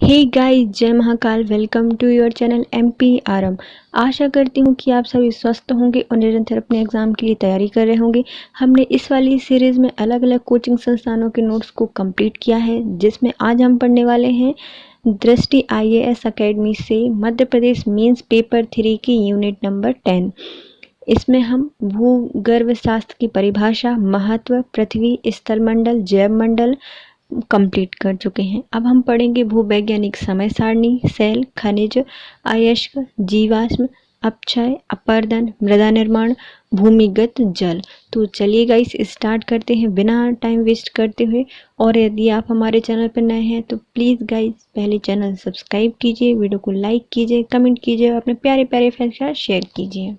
हे guys, जय Mahakal. Welcome to your channel MPRM। आशा करती हूँ कि आप सभी स्वस्थ होंगे और निरंतर अपने एग्जाम के लिए तैयारी कर रहे होंगे। हमने इस वाली सीरीज़ में अलग अलग कोचिंग संस्थानों के नोट्स को कंप्लीट किया है, जिसमें आज हम पढ़ने वाले हैं दृष्टि IAS अकेडमी से मध्य प्रदेश मेंस पेपर 3 की यूनिट नंबर 10। इसमें हम भूगर्भ शास्त्र की परिभाषा, महत्व, पृथ्वी, स्थलमंडल, जैवमंडल कंप्लीट कर चुके हैं। अब हम पढ़ेंगे भूवैज्ञानिक समय सारणी, सेल, खनिज, अयस्क, जीवाश्म, अपक्षय, अपरदन, मृदा निर्माण, भूमिगत जल। तो चलिए गाइस स्टार्ट करते हैं बिना टाइम वेस्ट करते हुए। और यदि आप हमारे चैनल पर नए हैं तो प्लीज़ गाइस पहले चैनल सब्सक्राइब कीजिए, वीडियो को लाइक कीजिए, कमेंट कीजिए और अपने प्यारे प्यारे फ्रेंड्स के साथ शेयर कीजिए।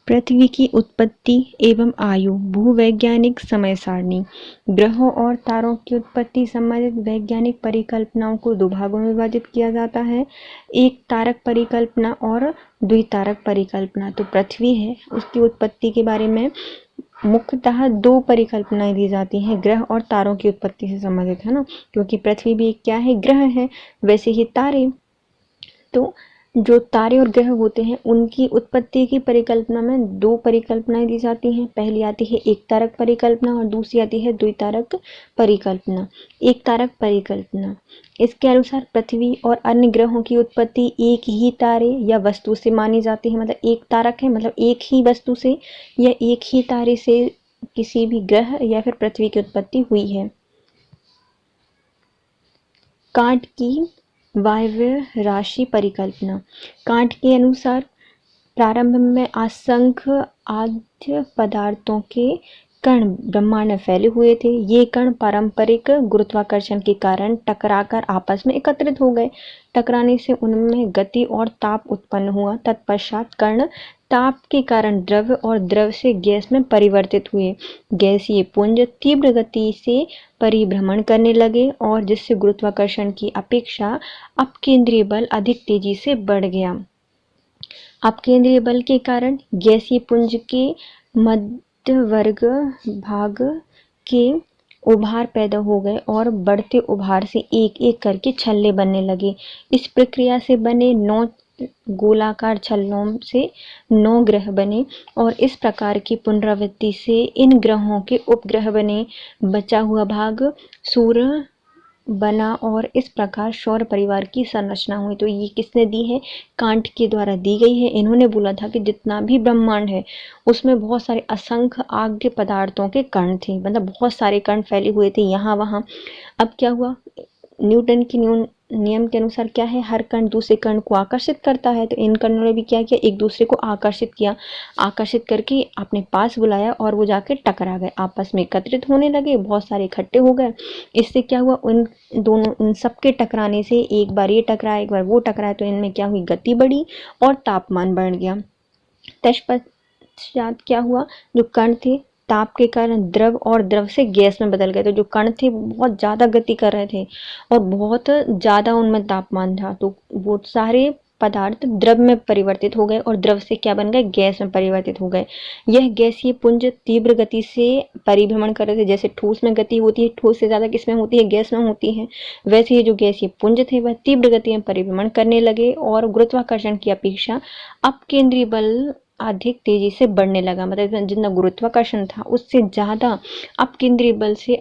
पृथ्वी की उत्पत्ति एवं आयु, भूवैज्ञानिक समय सारणी। ग्रहों और तारों की उत्पत्ति संबंधित वैज्ञानिक परिकल्पनाओं को दो भागों में विभाजित किया जाता है, एक तारक परिकल्पना और द्वितारक परिकल्पना। तो पृथ्वी है, उसकी उत्पत्ति के बारे में मुख्यतः दो परिकल्पनाएं दी जाती हैं, ग्रह और तारों की उत्पत्ति से संबंधित, है ना, क्योंकि पृथ्वी भी क्या है, ग्रह है। वैसे ही तारे, तो जो तारे और ग्रह होते हैं उनकी उत्पत्ति की परिकल्पना में दो परिकल्पनाएं दी जाती हैं। पहली आती है एक तारक परिकल्पना और दूसरी आती है द्वितारक परिकल्पना। एक तारक परिकल्पना, इसके अनुसार पृथ्वी और अन्य ग्रहों की उत्पत्ति एक ही तारे या वस्तु से मानी जाती है। मतलब एक तारक है, मतलब एक ही वस्तु से या एक ही तारे से किसी भी ग्रह या फिर पृथ्वी की उत्पत्ति हुई है। कांट की वायव्य राशि परिकल्पना। कांट के अनुसार प्रारंभ में असंख्य आद्य पदार्थों के कण ब्रह्मांड में फैले हुए थे। ये कण पारंपरिक गुरुत्वाकर्षण के कारण टकराकर आपस में एकत्रित हो गए। टकराने से उनमें गति और ताप उत्पन्न हुआ। तत्पश्चात कण ताप के कारण द्रव और द्रव से गैस में परिवर्तित हुए। गैसीय पुंज तीव्र गति से परिभ्रमण करने लगे और जिससे गुरुत्वाकर्षण की अपेक्षा अपकेंद्रीय बल अधिक तेजी से बढ़ गया। अपकेंद्रीय बल के कारण गैसीय पुंज के मध्यवर्ग भाग के उभार पैदा हो गए और बढ़ते उभार से एक एक करके छल्ले बनने लगे। इस प्रक्रिया से बने 9 गोलाकार छल्लों से 9 ग्रह बने और इस प्रकार की पुनरावृत्ति से इन ग्रहों के उपग्रह बने। बचा हुआ भाग सूर्य बना और इस प्रकार सौर परिवार की संरचना हुई। तो ये किसने दी है, कांट के द्वारा दी गई है। इन्होंने बोला था कि जितना भी ब्रह्मांड है उसमें बहुत सारे असंख्य आग्य पदार्थों के कण थे, मतलब बहुत सारे कण फैले हुए थे यहाँ वहाँ। अब क्या हुआ, न्यूटन के नियम के अनुसार क्या है, हर कण दूसरे कण को आकर्षित करता है। तो इन कणों ने भी क्या किया, एक दूसरे को आकर्षित किया, आकर्षित करके अपने पास बुलाया और वो जाके टकरा गए, आपस में एकत्रित होने लगे, बहुत सारे इकट्ठे हो गए। इससे क्या हुआ, उन सबके टकराने से एक बार ये टकराया एक बार वो टकराया, तो इनमें क्या हुई, गति बढ़ी और तापमान बढ़ गया। तत्पश्चात क्या हुआ, जो कण थे ताप के कारण द्रव और द्रव से गैस में बदल गए। तो जो कण थे बहुत ज़्यादा गति कर रहे थे और बहुत ज़्यादा उनमें तापमान था, तो वो सारे पदार्थ द्रव में परिवर्तित हो गए और द्रव से क्या बन गए, गैस में परिवर्तित हो गए। यह गैसीय पुंज तीव्र गति से परिभ्रमण कर रहे थे। जैसे ठोस में गति होती है, ठोस से ज़्यादा किसमें होती है, गैस में होती है। वैसे ही जो गैसीय पुंज थे वह तीव्र गति में परिभ्रमण करने लगे और गुरुत्वाकर्षण की अपेक्षा अपकेंद्रीय बल अधिक तेजी से बढ़ने लगा। मतलब जितना गुरुत्वाकर्षण था उससे ज़्यादा अपकेंद्रीय बल से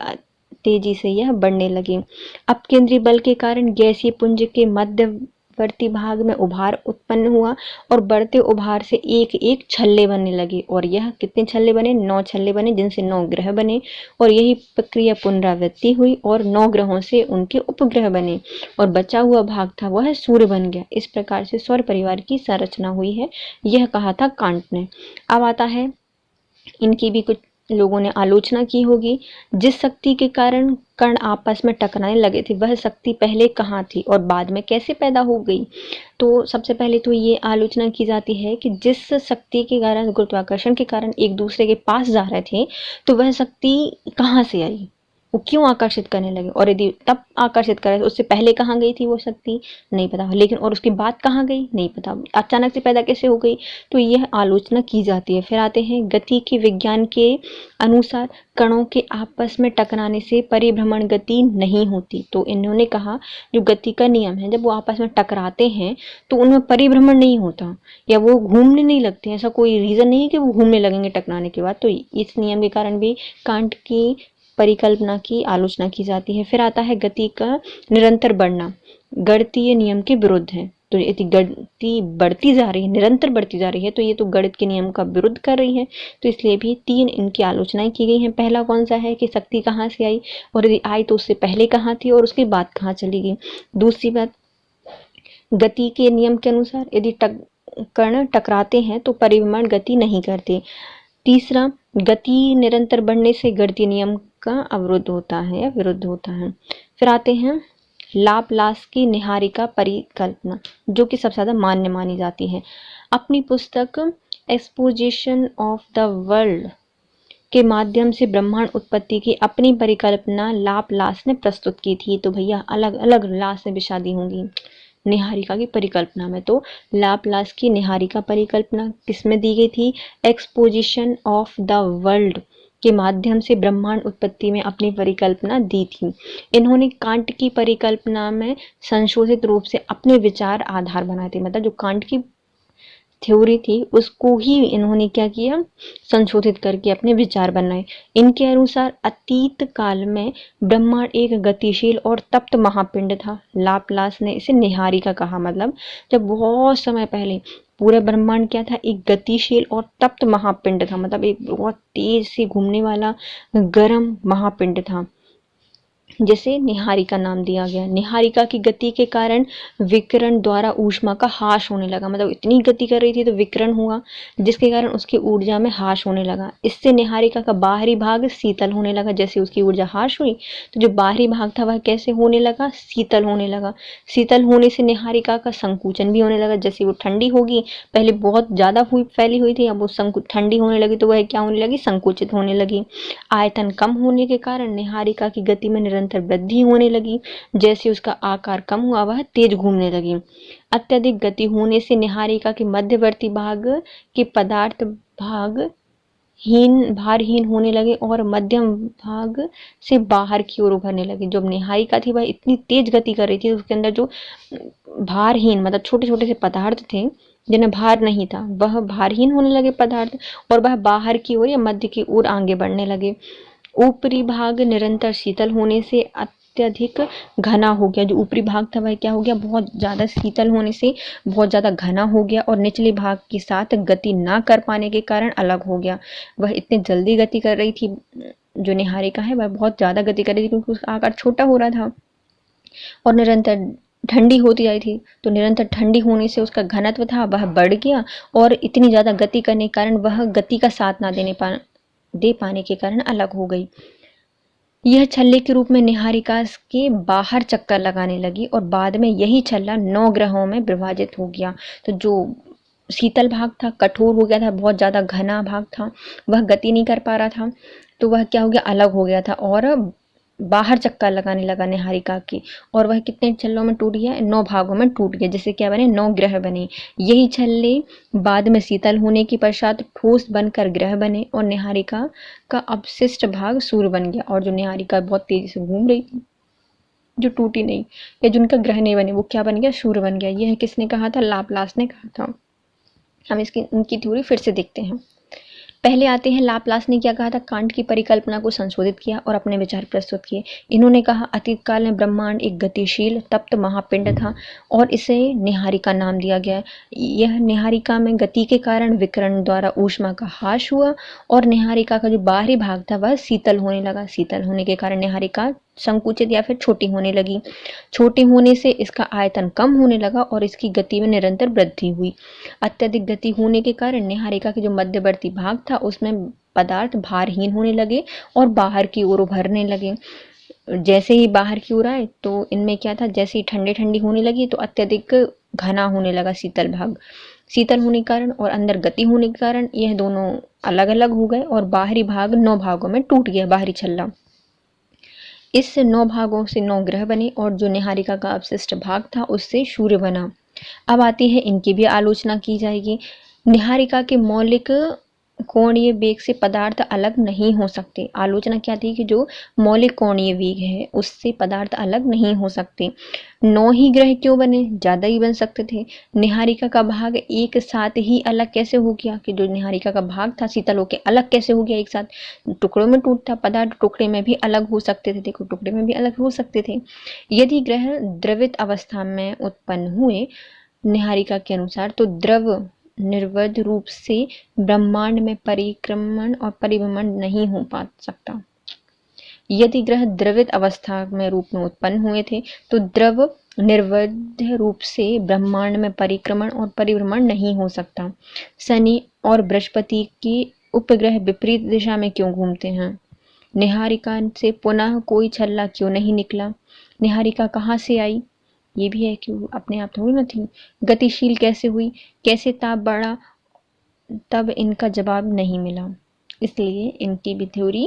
तेजी से यह बढ़ने लगे। अपकेंद्रीय बल के कारण गैसीय पुंज के मध्यवर्ती भाग में उभार उत्पन्न हुआ और बढ़ते उभार से एक एक छल्ले बनने लगे। और यह कितने छल्ले बने, 9 छल्ले बने, जिनसे 9 ग्रह बने। और यही प्रक्रिया पुनरावृत्ति हुई और 9 ग्रहों से उनके उपग्रह बने और बचा हुआ भाग था वह सूर्य बन गया। इस प्रकार से सौर परिवार की संरचना हुई है, यह कहा था कांट ने। अब आता है, इनकी भी कुछ लोगों ने आलोचना की होगी। जिस शक्ति के कारण कण आपस में टकराने लगे थे वह शक्ति पहले कहाँ थी और बाद में कैसे पैदा हो गई। तो सबसे पहले तो ये आलोचना की जाती है कि जिस शक्ति के कारण, गुरुत्वाकर्षण के कारण एक दूसरे के पास जा रहे थे, तो वह शक्ति कहाँ से आई। वो क्यों आकर्षित करने लगे, और यदि तब आकर्षित करे तो उससे पहले कहाँ गई थी वो शक्ति, नहीं पता, लेकिन और उसके बाद कहाँ गई, नहीं पता, अचानक से पैदा कैसे हो गई, तो यह आलोचना की जाती है। फिर आते हैं गति के विज्ञान के अनुसार कणों के आपस में टकराने से परिभ्रमण गति नहीं होती। तो इन्होंने कहा जो गति का नियम है, जब वो आपस में टकराते हैं तो उनमें परिभ्रमण नहीं होता या वो घूमने नहीं लगते हैं, ऐसा कोई रीजन नहीं है कि वो घूमने लगेंगे टकराने के बाद। तो इस नियम के कारण भी कांट की परिकल्पना की आलोचना की जाती है। फिर आता है गति का निरंतर बढ़ना गणितीय नियम के विरुद्ध है। तो यदि गति बढ़ती जा रही है, निरंतर बढ़ती जा रही है, तो ये तो गणित के नियम का विरुद्ध कर रही है। तो इसलिए भी 3 इनकी आलोचनाएं की गई हैं। पहला कौन सा है कि शक्ति कहाँ से आई, और यदि आई तो उससे पहले कहाँ थी और उसके बाद कहाँ चली गई। दूसरी बात, गति के नियम के अनुसार यदि कण टकराते हैं तो परिभ्रमण गति नहीं करते। तीसरा, गति निरंतर बढ़ने से गणितीय नियम का अवरुद्ध होता है या विरुद्ध होता है। फिर आते हैं लाप्लास की निहारिका परिकल्पना, जो कि सबसे ज़्यादा मान्य मानी जाती है। अपनी पुस्तक एक्सपोजिशन ऑफ द वर्ल्ड के माध्यम से ब्रह्मांड उत्पत्ति की अपनी परिकल्पना लाप्लास ने प्रस्तुत की थी। तो भैया अलग अलग ला से भी शादी होंगी निहारिका की परिकल्पना में। तो लाप्लास की निहारिका परिकल्पना किसमें दी गई थी, एक्सपोजिशन ऑफ द वर्ल्ड के माध्यम से ब्रह्मांड उत्पत्ति में अपनी परिकल्पना दी थी। इन्होंने कांट की परिकल्पना में संशोधित रूप से अपने विचार आधार बनाए थे। मतलब जो कांट की थ्योरी थी उसको ही इन्होंने क्या किया, संशोधित करके अपने विचार बनाए। इनके अनुसार अतीत काल में ब्रह्मांड एक गतिशील और तप्त महापिंड था। लाप्लास ने इसे निहारिका कहा। मतलब जब बहुत समय पहले पूरा ब्रह्मांड क्या था, एक गतिशील और तप्त महापिंड था। मतलब एक बहुत तेज से घूमने वाला गर्म महापिंड था, जिसे निहारिका नाम दिया गया। निहारिका की गति के कारण विकिरण द्वारा ऊष्मा का ह्रास होने लगा। मतलब इतनी गति कर रही थी तो विकिरण हुआ, जिसके कारण उसकी ऊर्जा में ह्रास होने लगा। इससे निहारिका का बाहरी भाग शीतल होने लगा। जैसे उसकी ऊर्जा ह्रास हुई तो जो बाहरी भाग था वह कैसे होने लगा, शीतल होने लगा। शीतल होने से निहारिका का संकुचन भी होने लगा। जैसे वो ठंडी होगी, पहले बहुत ज्यादा फैली हुई थी, अब वो ठंडी होने लगी तो वह क्या होने लगी, संकुचित होने लगी। आयतन कम होने के कारण निहारिका की गति में निरंतर वृद्धि होने लगी। जैसे उसका आकार कम हुआ वह तेज घूमने लगी। अत्यधिक गति होने से निहारिका के मध्यवर्ती भाग के पदार्थ भारहीन होने लगे और मध्यम भाग से बाहर की ओर उभरने लगे। जब निहारिका थी वह इतनी तेज गति कर रही थी, उसके अंदर जो भारहीन मतलब छोटे छोटे से पदार्थ थे जिन्हें भार नहीं था, वह भारहीन होने लगे पदार्थ, और वह बाहर की ओर या मध्य की ओर आगे बढ़ने लगे। ऊपरी भाग निरंतर शीतल होने से अत्यधिक घना हो गया। जो ऊपरी भाग था वह क्या हो गया, बहुत ज़्यादा शीतल होने से बहुत ज़्यादा घना हो गया, और निचले भाग के साथ गति ना कर पाने के कारण अलग हो गया। वह इतनी जल्दी गति कर रही थी, जो निहारिका है वह बहुत ज़्यादा गति कर रही थी क्योंकि उसका आकार छोटा हो रहा था, और निरंतर ठंडी होती आई थी। तो निरंतर ठंडी होने से उसका घनत्व था वह बढ़ गया, और इतनी ज़्यादा गति करने के कारण वह गति का साथ ना दे पाने के कारण अलग हो गई। यह छल्ले के रूप में निहारिका के बाहर चक्कर लगाने लगी, और बाद में यही छल्ला 9 ग्रहों में विभाजित हो गया। तो जो शीतल भाग था, कठोर हो गया था, बहुत ज़्यादा घना भाग था, वह गति नहीं कर पा रहा था, तो वह क्या हो गया, अलग हो गया था और बाहर चक्कर लगाने लगा निहारिका की, और वह कितने छल्लों में टूट गया, 9 भागों में टूट गया, जिससे क्या बने, 9 ग्रह बने। यही छल्ले बाद में शीतल होने के पश्चात ठोस बनकर ग्रह बने, और निहारिका का अवशिष्ट भाग सूर्य बन गया। और जो निहारिका बहुत तेजी से घूम रही थी, जो टूटी नहीं या जिनका ग्रह नहीं बने, वो क्या बन गया, सूर्य बन गया। यह किसने कहा था, लाप्लास ने कहा था। हम इनकी थ्योरी फिर से देखते हैं। पहले आते हैं लाप्लास ने क्या कहा था, कांट की परिकल्पना को संशोधित किया और अपने विचार प्रस्तुत किए। इन्होंने कहा अतीत काल में ब्रह्मांड एक गतिशील तप्त महापिंड था और इसे निहारिका नाम दिया गया। यह निहारिका में गति के कारण विकिरण द्वारा ऊष्मा का ह्रास हुआ, और निहारिका का जो बाहरी भाग था वह शीतल होने लगा। शीतल होने के कारण निहारिका संकुचित या फिर छोटी होने लगी। छोटी होने से इसका आयतन कम होने लगा और इसकी गति में निरंतर वृद्धि हुई। अत्यधिक गति होने के कारण निहारिका के जो मध्यवर्ती भाग था उसमें पदार्थ भारहीन होने लगे और बाहर की ओर उभरने लगे। जैसे ही बाहर की ओर आए तो इनमें क्या था, जैसे ही ठंडी होने लगी तो अत्यधिक घना होने लगा शीतल भाग। शीतल होने के कारण और अंदर गति होने के कारण यह दोनों अलग अलग हो गए और बाहरी भाग 9 भागों में टूट गया, बाहरी छल्ला। इस 9 भागों से 9 ग्रह बने और जो निहारिका का अवशिष्ट भाग था उससे सूर्य बना। अब आती है इनकी भी आलोचना की जाएगी। निहारिका के मौलिक कोणीय वेग से पदार्थ अलग नहीं हो सकते। आलोचना क्या थी कि जो मौलिक कोणीय वेग है उससे पदार्थ अलग नहीं हो सकते। 9 ही ग्रह क्यों बने, ज़्यादा ही बन सकते थे। निहारिका का भाग एक साथ ही अलग कैसे हो गया, कि जो निहारिका का भाग था शीतल होके अलग कैसे हो गया एक साथ, टुकड़ों में टूटता पदार्थ टुकड़े में भी अलग हो सकते थे। देखो टुकड़े में भी अलग हो सकते थे। यदि ग्रह द्रवित अवस्था में उत्पन्न हुए निहारिका के अनुसार तो द्रव निर्वध रूप से ब्रह्मांड में परिक्रमण और परिभ्रमण नहीं हो पा सकता। यदि ग्रह द्रवित अवस्था में रूप में उत्पन्न हुए थे तो द्रव निर्वध रूप से ब्रह्मांड में परिक्रमण और परिभ्रमण नहीं हो सकता। शनि और बृहस्पति के उपग्रह विपरीत दिशा में क्यों घूमते हैं। निहारिका से पुनः कोई छल्ला क्यों नहीं निकला। निहारिका कहाँ से आई, ये भी है कि अपने आप थोड़ी ना थी। गतिशील कैसे हुई, कैसे ताप बढ़ा, तब इनका जवाब नहीं मिला, इसलिए इनकी भी थ्योरी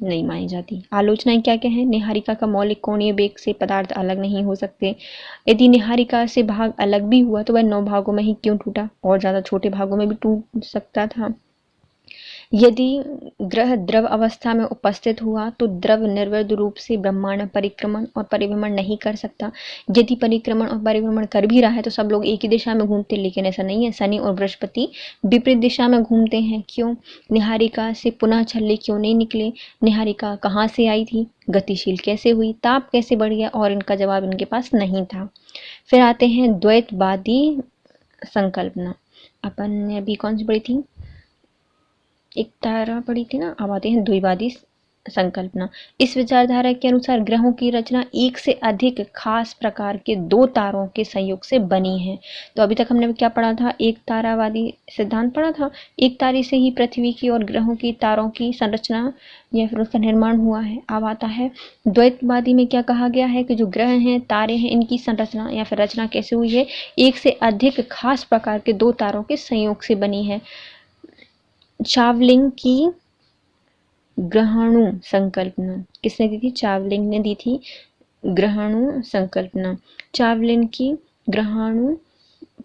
नहीं मानी जाती। आलोचनाएं क्या क्या है। निहारिका का मौलिक कोणीय वेग से पदार्थ अलग नहीं हो सकते। यदि निहारिका से भाग अलग भी हुआ तो वह 9 भागों में ही क्यों टूटा, और ज़्यादा छोटे भागों में भी टूट सकता था। यदि ग्रह द्रव अवस्था में उपस्थित हुआ तो द्रव निर्वध रूप से ब्रह्मांड में परिक्रमण और परिभ्रमण नहीं कर सकता। यदि परिक्रमण और परिभ्रमण कर भी रहा है तो सब लोग एक ही दिशा में घूमते, लेकिन ऐसा नहीं है। शनि और बृहस्पति विपरीत दिशा में घूमते हैं, क्यों। निहारिका से पुनः छल्ले क्यों नहीं निकले। निहारिका कहाँ से आई थी, गतिशील कैसे हुई, ताप कैसे बढ़ गया, और इनका जवाब इनके पास नहीं था। फिर आते हैं द्वैतवादी संकल्पना। अपन ने अभी कौन सी पढ़ी थी, एक तारा पड़ी थी ना। अब आते हैं द्विवादी संकल्पना। इस विचारधारा के अनुसार ग्रहों की रचना एक से अधिक खास प्रकार के 2 तारों के संयोग से बनी है। तो अभी तक हमने क्या पढ़ा था, एक तारावादी सिद्धांत पढ़ा था। एक तारे से ही पृथ्वी की और ग्रहों की तारों की संरचना या फिर उसका निर्माण हुआ है। अब आता है द्वैतवादी में क्या कहा गया है कि जो ग्रह हैं, तारे हैं, इनकी संरचना या फिर रचना कैसे हुई है, एक से अधिक खास प्रकार के 2 तारों के संयोग से बनी है। चावलिंग की ग्रहाणु संकल्पना किसने दी थी, चावलिंग ने दी थी ग्रहाणु संकल्पना। चावलिंग की ग्रहाणु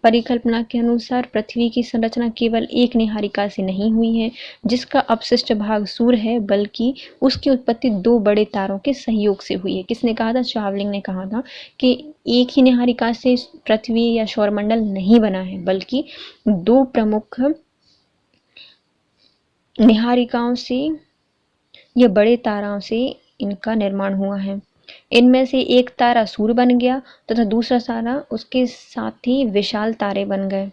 परिकल्पना के अनुसार पृथ्वी की संरचना केवल एक निहारिका से नहीं हुई है जिसका अपशिष्ट भाग सूर्य है, बल्कि उसकी उत्पत्ति 2 बड़े तारों के सहयोग से हुई है। किसने कहा था, चावलिंग ने कहा था कि एक ही निहारिका से पृथ्वी या सौरमंडल नहीं बना है, बल्कि 2 प्रमुख निहारिकाओं से या बड़े ताराओं से इनका निर्माण हुआ है। इनमें से एक तारा सूर्य बन गया तथा दूसरा तारा उसके साथ ही विशाल तारे बन गए।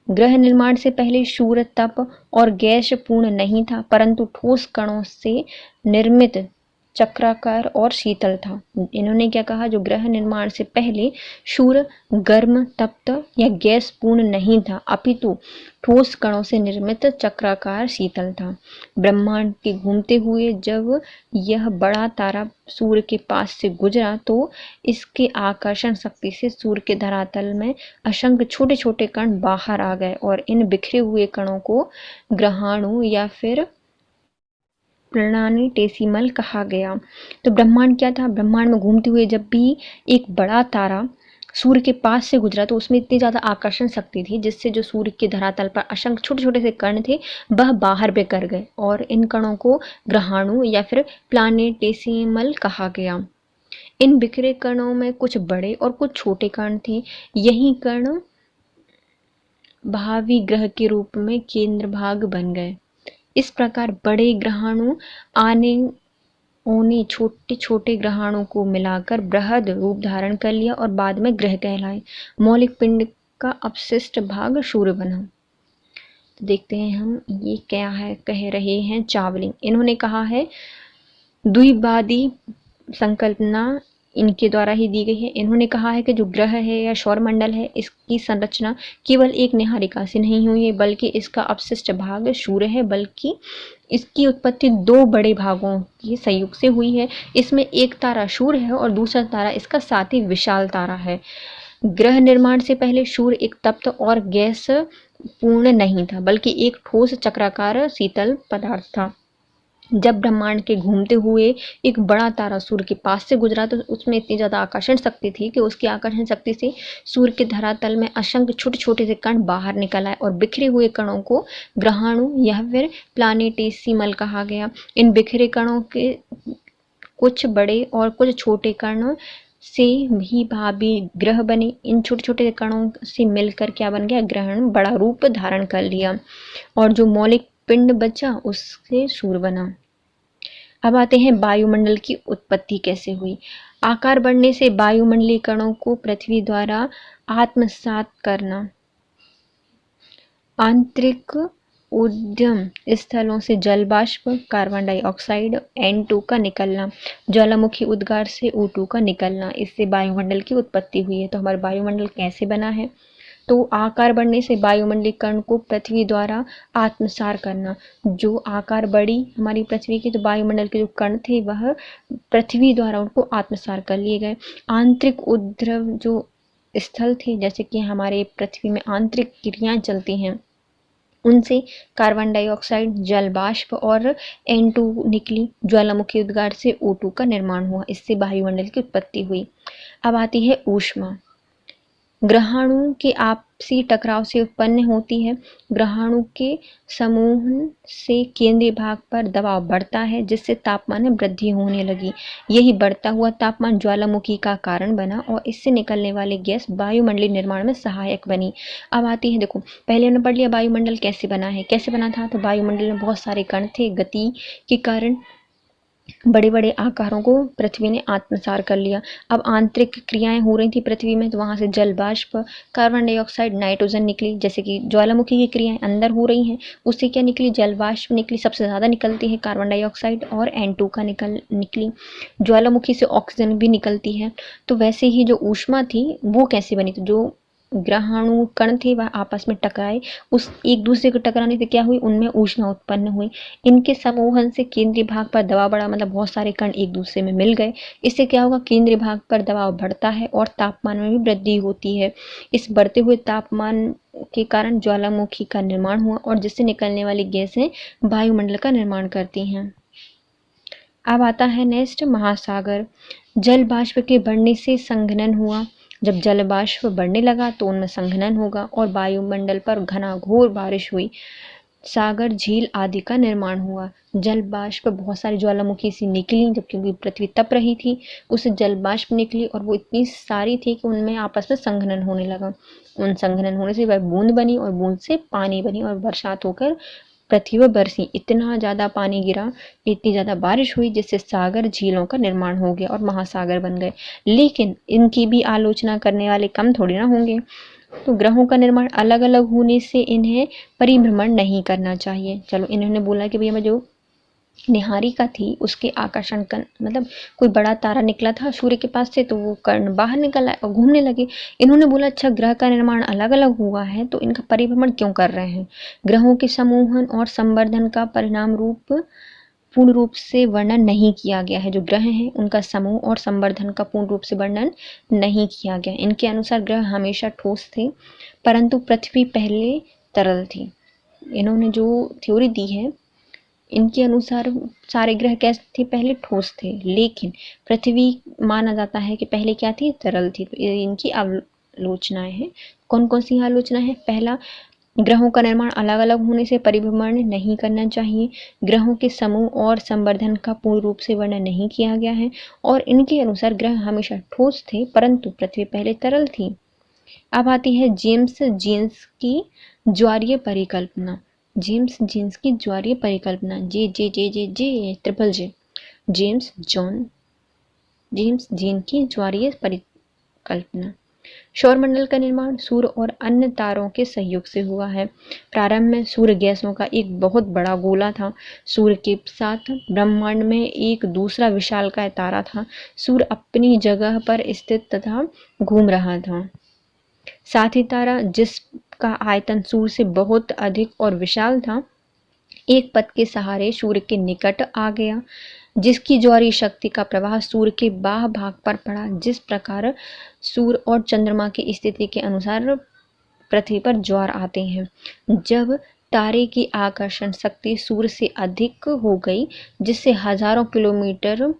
ग्रह निर्माण से पहले सूर्य तप और गैस पूर्ण नहीं था, परंतु ठोस कणों से निर्मित चक्राकार और शीतल था। इन्होंने क्या कहा, जो ग्रह निर्माण से पहले सूर्य गर्म, तप्त या गैस पूर्ण नहीं था, अपितु ठोस कणों से निर्मित चक्राकार शीतल था। ब्रह्मांड के घूमते हुए जब यह बड़ा तारा सूर्य के पास से गुजरा तो इसके आकर्षण शक्ति से सूर्य के धरातल में असंख्य छोटे छोटे कण बाहर आ गए और इन बिखरे हुए कणों को ग्रहाणु या फिर प्लानेटेसिमल कहा गया। तो ब्रह्मांड क्या था, ब्रह्मांड में घूमते हुए जब भी एक बड़ा तारा सूर्य के पास से गुजरा तो उसमें इतनी ज़्यादा आकर्षण शक्ति थी जिससे जो सूर्य के धरातल पर असंख्य छोटे छोटे से कण थे वह बाहर बिखर गए और इन कणों को ग्रहाणु या फिर प्लानेटेसिमल कहा गया। इन बिखरे कणों में कुछ बड़े और कुछ छोटे कण थे। यही कण भावी ग्रह के रूप में केंद्र भाग बन गए। इस प्रकार बड़े ग्रहाणु ओने छोटे छोटे ग्रहाणु को मिलाकर बृहद रूप धारण कर लिया और बाद में ग्रह कहलाए। मौलिक पिंड का अपशिष्ट भाग सूर्य बना। तो देखते हैं हम ये क्या है, कह रहे हैं चावलिंग। इन्होंने कहा है द्विवादी संकल्पना इनके द्वारा ही दी गई है। इन्होंने कहा है कि जो ग्रह है या सौरमंडल है इसकी संरचना केवल एक निहारिका से नहीं हुई है, बल्कि इसका अपशिष्ट भाग सूर्य है, बल्कि इसकी उत्पत्ति 2 बड़े भागों के संयोग से हुई है। इसमें एक तारा सूर्य है और दूसरा तारा इसका साथ ही विशाल तारा है। ग्रह निर्माण से पहले सूर्य एक तप्त और गैस पूर्ण नहीं था, बल्कि एक ठोस चक्राकार शीतल पदार्थ था। जब ब्रह्मांड के घूमते हुए एक बड़ा तारा सूर्य के पास से गुजरा तो उसमें इतनी ज़्यादा आकर्षण शक्ति थी कि उसकी आकर्षण शक्ति से सूर्य के धरातल में असंख्य छोटे छोटे से कण बाहर निकल आए और बिखरे हुए कणों को ग्रहाणु या फिर प्लानेटेसिमल कहा गया। इन बिखरे कणों के कुछ बड़े और कुछ छोटे कण से भी भावी ग्रह बने। इन छोटे छोटे कणों से मिलकर क्या बन गया, ग्रहण बड़ा रूप धारण कर लिया और जो मौलिक पिंड बचा उससे सूर्य बना। अब आते हैं वायुमंडल की उत्पत्ति कैसे हुई। आकार बढ़ने से वायुमंडलीय कणों को पृथ्वी द्वारा आत्मसात करना, आंतरिक उद्यम स्थलों से जल बाष्प, कार्बन डाइऑक्साइड N2 का निकलना, ज्वालामुखी उद्गार से O2 का निकलना, इससे वायुमंडल की उत्पत्ति हुई है। तो हमारा वायुमंडल कैसे बना है, तो आकार बढ़ने से वायुमंडलीय कण को पृथ्वी द्वारा आत्मसार करना। जो आकार बढ़ी हमारी पृथ्वी की, तो वायुमंडल के जो कण थे वह पृथ्वी द्वारा उनको आत्मसार कर लिए गए। आंतरिक उद्रव जो स्थल थे, जैसे कि हमारे पृथ्वी में आंतरिक क्रियाएं चलती हैं, उनसे कार्बन डाइऑक्साइड, जल बाष्प और N2 निकली। ज्वालामुखी उद्गार से O2 का निर्माण हुआ, इससे वायुमंडल की उत्पत्ति हुई। अब आती है ऊष्मा। ग्रहाणु के आपसी टकराव से उत्पन्न होती है। ग्रहाणु के समूह से केंद्रीय भाग पर दबाव बढ़ता है, जिससे तापमान में वृद्धि होने लगी। यही बढ़ता हुआ तापमान ज्वालामुखी का कारण बना और इससे निकलने वाली गैस वायुमंडलीय निर्माण में सहायक बनी। अब आती है, देखो पहले हमने पढ़ लिया वायुमंडल कैसे बना है, कैसे बना था। तो वायुमंडल में बहुत सारे कण थे, गति के कारण बड़े बड़े आकारों को पृथ्वी ने आत्मसार कर लिया। अब आंतरिक क्रियाएं हो रही थी पृथ्वी में, तो वहां से जल बाष्प, कार्बन डाइऑक्साइड, नाइट्रोजन निकली। जैसे कि ज्वालामुखी की क्रियाएं अंदर हो रही हैं, उससे क्या निकली, जल बाष्प निकली, सबसे ज़्यादा निकलती है कार्बन डाइऑक्साइड और N2 का निकली। ज्वालामुखी से ऑक्सीजन भी निकलती है। तो वैसे ही जो ऊष्मा थी वो कैसे बनी, तो जो ग्रहाणु कण थे वह आपस में टकराए, उस एक दूसरे को टकराने से क्या हुई, उनमें ऊष्मा उत्पन्न हुई। इनके समूहन से केंद्रीय भाग पर दबाव बढ़ा, मतलब बहुत सारे कण एक दूसरे में मिल गए। इससे क्या होगा, केंद्रीय भाग पर दबाव बढ़ता है और तापमान में भी वृद्धि होती है। इस बढ़ते हुए तापमान के कारण ज्वालामुखी का निर्माण हुआ और जिससे निकलने वाली गैसें वायुमंडल का निर्माण करती हैं। अब आता है नेक्स्ट, महासागर। जल बाष्प के बढ़ने से संघनन हुआ। जब जल बाष्प बढ़ने लगा तो उनमें संघनन होगा और वायुमंडल पर घनाघोर बारिश हुई। सागर, झील आदि का निर्माण हुआ। जल बाष्प बहुत सारी ज्वालामुखी से निकली, जब क्योंकि पृथ्वी तप रही थी, उससे जल बाष्प निकली और वो इतनी सारी थी कि उनमें आपस में संघनन होने लगा। उन संघनन होने से वह बूंद बनी और बूंद से पानी बनी और बरसात होकर पृथ्वी पर बरसी। इतना ज़्यादा पानी गिरा, इतनी ज़्यादा बारिश हुई, जिससे सागर, झीलों का निर्माण हो गया और महासागर बन गए। लेकिन इनकी भी आलोचना करने वाले कम थोड़ी ना होंगे। तो ग्रहों का निर्माण अलग अलग होने से इन्हें परिभ्रमण नहीं करना चाहिए। चलो, इन्होंने बोला कि भैया जो निहारिका थी उसके आकर्षण का मतलब कोई बड़ा तारा निकला था सूर्य के पास से, तो वो कर्ण बाहर निकल आए और घूमने लगे। इन्होंने बोला अच्छा, ग्रह का निर्माण अलग अलग हुआ है तो इनका परिभ्रमण क्यों कर रहे हैं। ग्रहों के समूहन और संवर्धन का परिणाम रूप पूर्ण रूप से वर्णन नहीं किया गया है। जो ग्रह हैं उनका समूह और संवर्धन का पूर्ण रूप से वर्णन नहीं किया गया। इनके अनुसार ग्रह हमेशा ठोस थे, परंतु पृथ्वी पहले तरल थी। इन्होंने जो थ्योरी दी है, इनके अनुसार सारे ग्रह कैसे थे, पहले ठोस थे, लेकिन पृथ्वी माना जाता है कि पहले क्या थी, तरल थी। तो इनकी आलोचनाएं हैं। कौन कौन सी आलोचना है। पहला, ग्रहों का निर्माण अलग अलग होने से परिभ्रमण नहीं करना चाहिए। ग्रहों के समूह और संवर्धन का पूर्ण रूप से वर्णन नहीं किया गया है और इनके अनुसार ग्रह हमेशा ठोस थे, परंतु पृथ्वी पहले तरल थी। अब आती है जेम्स जीन्स की ज्वारीय परिकल्पना। जेम्स जीन्स की ज्वारीय परिकल्पना, जे जे जे जे जे ट्रिपल जे, जेम्स जीन की ज्वारीय परिकल्पना। सौरमंडल का निर्माण सूर्य और अन्य तारों के सहयोग से हुआ है। प्रारंभ में सूर्य गैसों का एक बहुत बड़ा गोला था। सूर्य के साथ ब्रह्मांड में एक दूसरा विशालकाय तारा था। सूर्य अपनी जगह पर स्थित तथा घूम रहा था। साथ ही तारा, जिसका आयतन सूर्य से बहुत अधिक और विशाल था, एक पथ के सहारे सूर्य के निकट आ गया, जिसकी ज्वारीय शक्ति का प्रवाह सूर्य के बाह्य भाग पर पड़ा। जिस प्रकार सूर्य और चंद्रमा की स्थिति के अनुसार पृथ्वी पर ज्वार आते हैं। जब तारे की आकर्षण शक्ति सूर्य से अधिक हो गई, जिससे हजारों किलोमीटर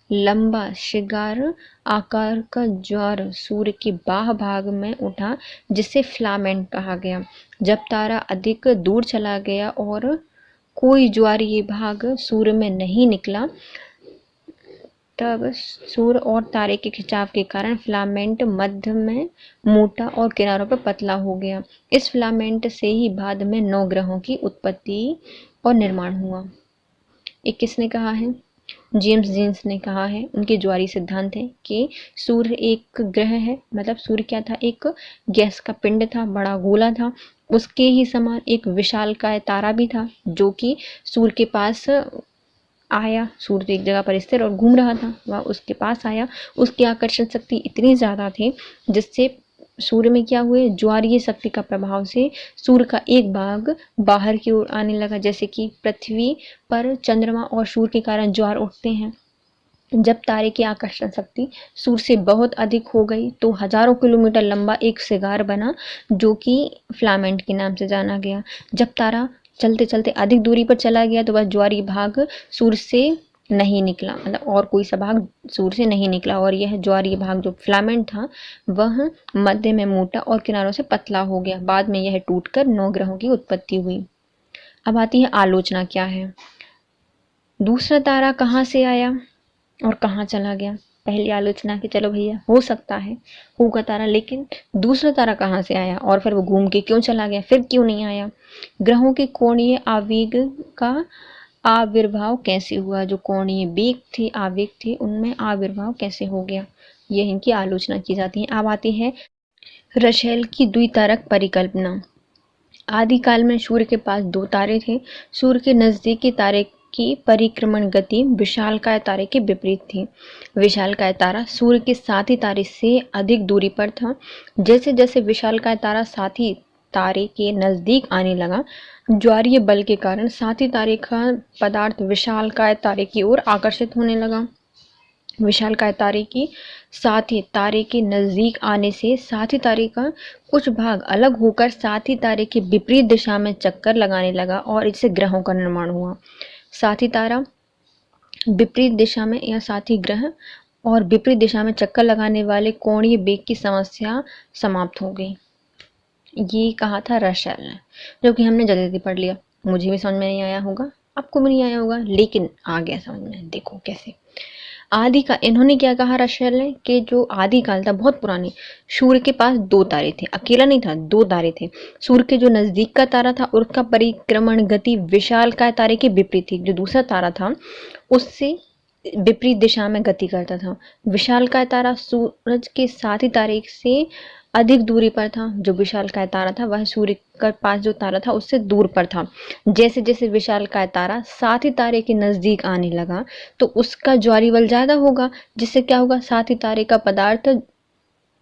लंबा शिगार आकार का ज्वार सूर्य के बाह्य भाग में उठा, जिसे फिलामेंट कहा गया। जब तारा अधिक दूर चला गया और कोई ज्वारीय भाग सूर्य में नहीं निकला, तब सूर्य और तारे के खिंचाव के कारण फिलामेंट मध्य में मोटा और किनारों पर पतला हो गया। इस फिलामेंट से ही बाद में 9 ग्रहों की उत्पत्ति और निर्माण हुआ। एक किसने कहा है? जेम्स जीन्स ने कहा है। उनके ज्वारीय सिद्धांत है कि सूर्य एक ग्रह है, मतलब सूर्य क्या था? एक गैस का पिंड था, बड़ा गोला था। उसके ही समान एक विशालकाय तारा भी था, जो कि सूर्य के पास आया। सूर्य तो एक जगह पर स्थिर और घूम रहा था, वह उसके पास आया। उसकी आकर्षण शक्ति इतनी ज़्यादा थी जिससे सूर्य में क्या हुए, ज्वारीय शक्ति का प्रभाव से सूर्य का एक भाग बाहर की ओर आने लगा। जैसे कि पृथ्वी पर चंद्रमा और सूर्य के कारण ज्वार उठते हैं। जब तारे की आकर्षण शक्ति सूर्य से बहुत अधिक हो गई तो हजारों किलोमीटर लंबा एक शिगार बना, जो कि फिलामेंट के नाम से जाना गया। जब तारा चलते चलते अधिक दूरी पर चला गया तो वह ज्वारीय भाग सूर्य से नहीं निकला, मतलब और कोई सा भाग सूर्य से नहीं निकला, और यह ज्वारीय भाग जो फिलामेंट था वह मध्य में मोटा और किनारों से पतला हो गया। बाद में यह टूटकर 9 ग्रहों की उत्पत्ति हुई। अब आती है आलोचना क्या है। दूसरा तारा कहाँ से आया और कहाँ चला गया? पहली आलोचना कि चलो भैया हो सकता है होगा तारा, लेकिन दूसरा तारा कहाँ से आया और फिर वो घूम के क्यों चला गया, फिर क्यों नहीं आया? ग्रहों के कोणीय आवेग का आविर्भाव कैसे हुआ? जो कोणीय वेग थे, आवेग थे, उनमें आविर्भाव कैसे हो गया, यह इनकी आलोचना की जाती है। अब आती है रशेल की द्वितारक परिकल्पना। आदिकाल में सूर्य के पास 2 तारे थे। सूर्य के नजदीकी तारे की परिक्रमण गति विशालकाय तारे के विपरीत थी। विशालकाय तारा सूर्य के साथी तारे से अधिक दूरी पर था। जैसे जैसे विशालकाय तारा साथी तारे के नजदीक आने लगा, ज्वारीय बल के कारण साथी तारे का पदार्थ विशालकाय तारे की ओर आकर्षित होने लगा। विशालकाय तारे की साथी तारे के नजदीक आने से साथी तारे का कुछ भाग अलग होकर साथी तारे के विपरीत दिशा में चक्कर लगाने लगा और इससे ग्रहों का निर्माण हुआ। साथी तारा विपरीत दिशा में या साथी ग्रह और विपरीत दिशा में चक्कर लगाने वाले कोणीय वेग की समस्या समाप्त हो गई। ये कहा था रशेल ने, जो कि हमने जल्दी पढ़ लिया। मुझे भी समझ में नहीं आया होगा, आपको भी नहीं आया होगा, लेकिन आ गया समझ में। देखो कैसे आदि का इन्होंने क्या कहा रशेल ने कि जो आदि काल था बहुत पुरानी, सूर्य के पास 2 तारे थे, अकेला नहीं था, 2 तारे थे। सूर्य के जो नजदीक का तारा था उसका परिक्रमण गति विशालकाय तारे के विपरीत थी। जो दूसरा तारा था उससे विपरीत दिशा में गति करता था। विशालकाय तारा सूरज के साथी तारे से अधिक दूरी पर था। जो विशालकाय तारा था वह सूर्य के पास जो तारा था उससे दूर पर था। जैसे जैसे विशालकाय तारा साथी तारे के नजदीक आने लगा तो उसका ज्वारीय बल ज्यादा होगा, जिससे क्या होगा, साथी तारे का पदार्थ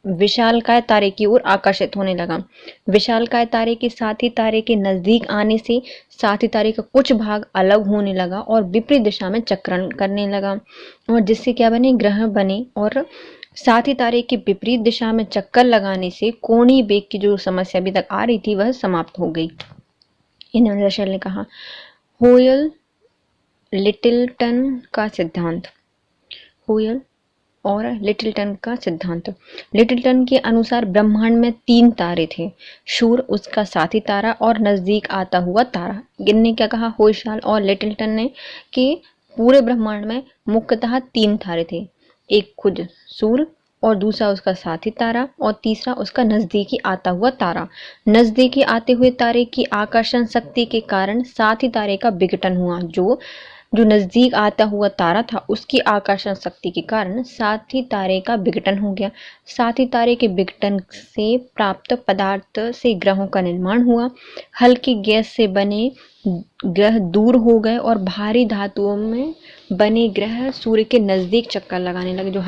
विशालकाय तारे की ओर आकर्षित होने लगा। विशालकाय तारे के साथी तारे के नजदीक आने से साथी तारे का कुछ भाग अलग होने लगा और विपरीत दिशा में चक्रण करने लगा, और जिससे क्या बने, ग्रह बने। और साथी तारे के विपरीत दिशा में चक्कर लगाने से कोणीय वेग की जो समस्या अभी तक आ रही थी वह समाप्त हो गई। इन्होंने रशेल ने कहा होयल लिटिलटन का सिद्धांत। होयल और लिटिलटन का सिद्धांत। लिटिलटन के अनुसार ब्रह्मांड में 3 तारे थे, सूर्य, उसका साथी तारा और नजदीक आता हुआ तारा। इनने क्या कहा, होयसाल और लिटिलटन ने, कि पूरे ब्रह्मांड में मुख्यतः 3 तारे थे, एक खुद सूर्य और दूसरा उसका साथी तारा और तीसरा उसका नजदीकी आता हुआ तारा। नजदीकी आते हुए तारे की आकर्षण शक्ति के कारण साथी तारे का विघटन हुआ। जो नजदीक आता हुआ तारा था उसकी आकर्षण शक्ति के कारण साथी तारे का विघटन हो गया। साथी तारे के विघटन से प्राप्त पदार्थ से ग्रहों का निर्माण हुआ। हल्की गैस से बने ग्रह दूर हो गए और भारी धातुओं में बने ग्रह सूर्य के नजदीक चक्कर लगाने लगे। जो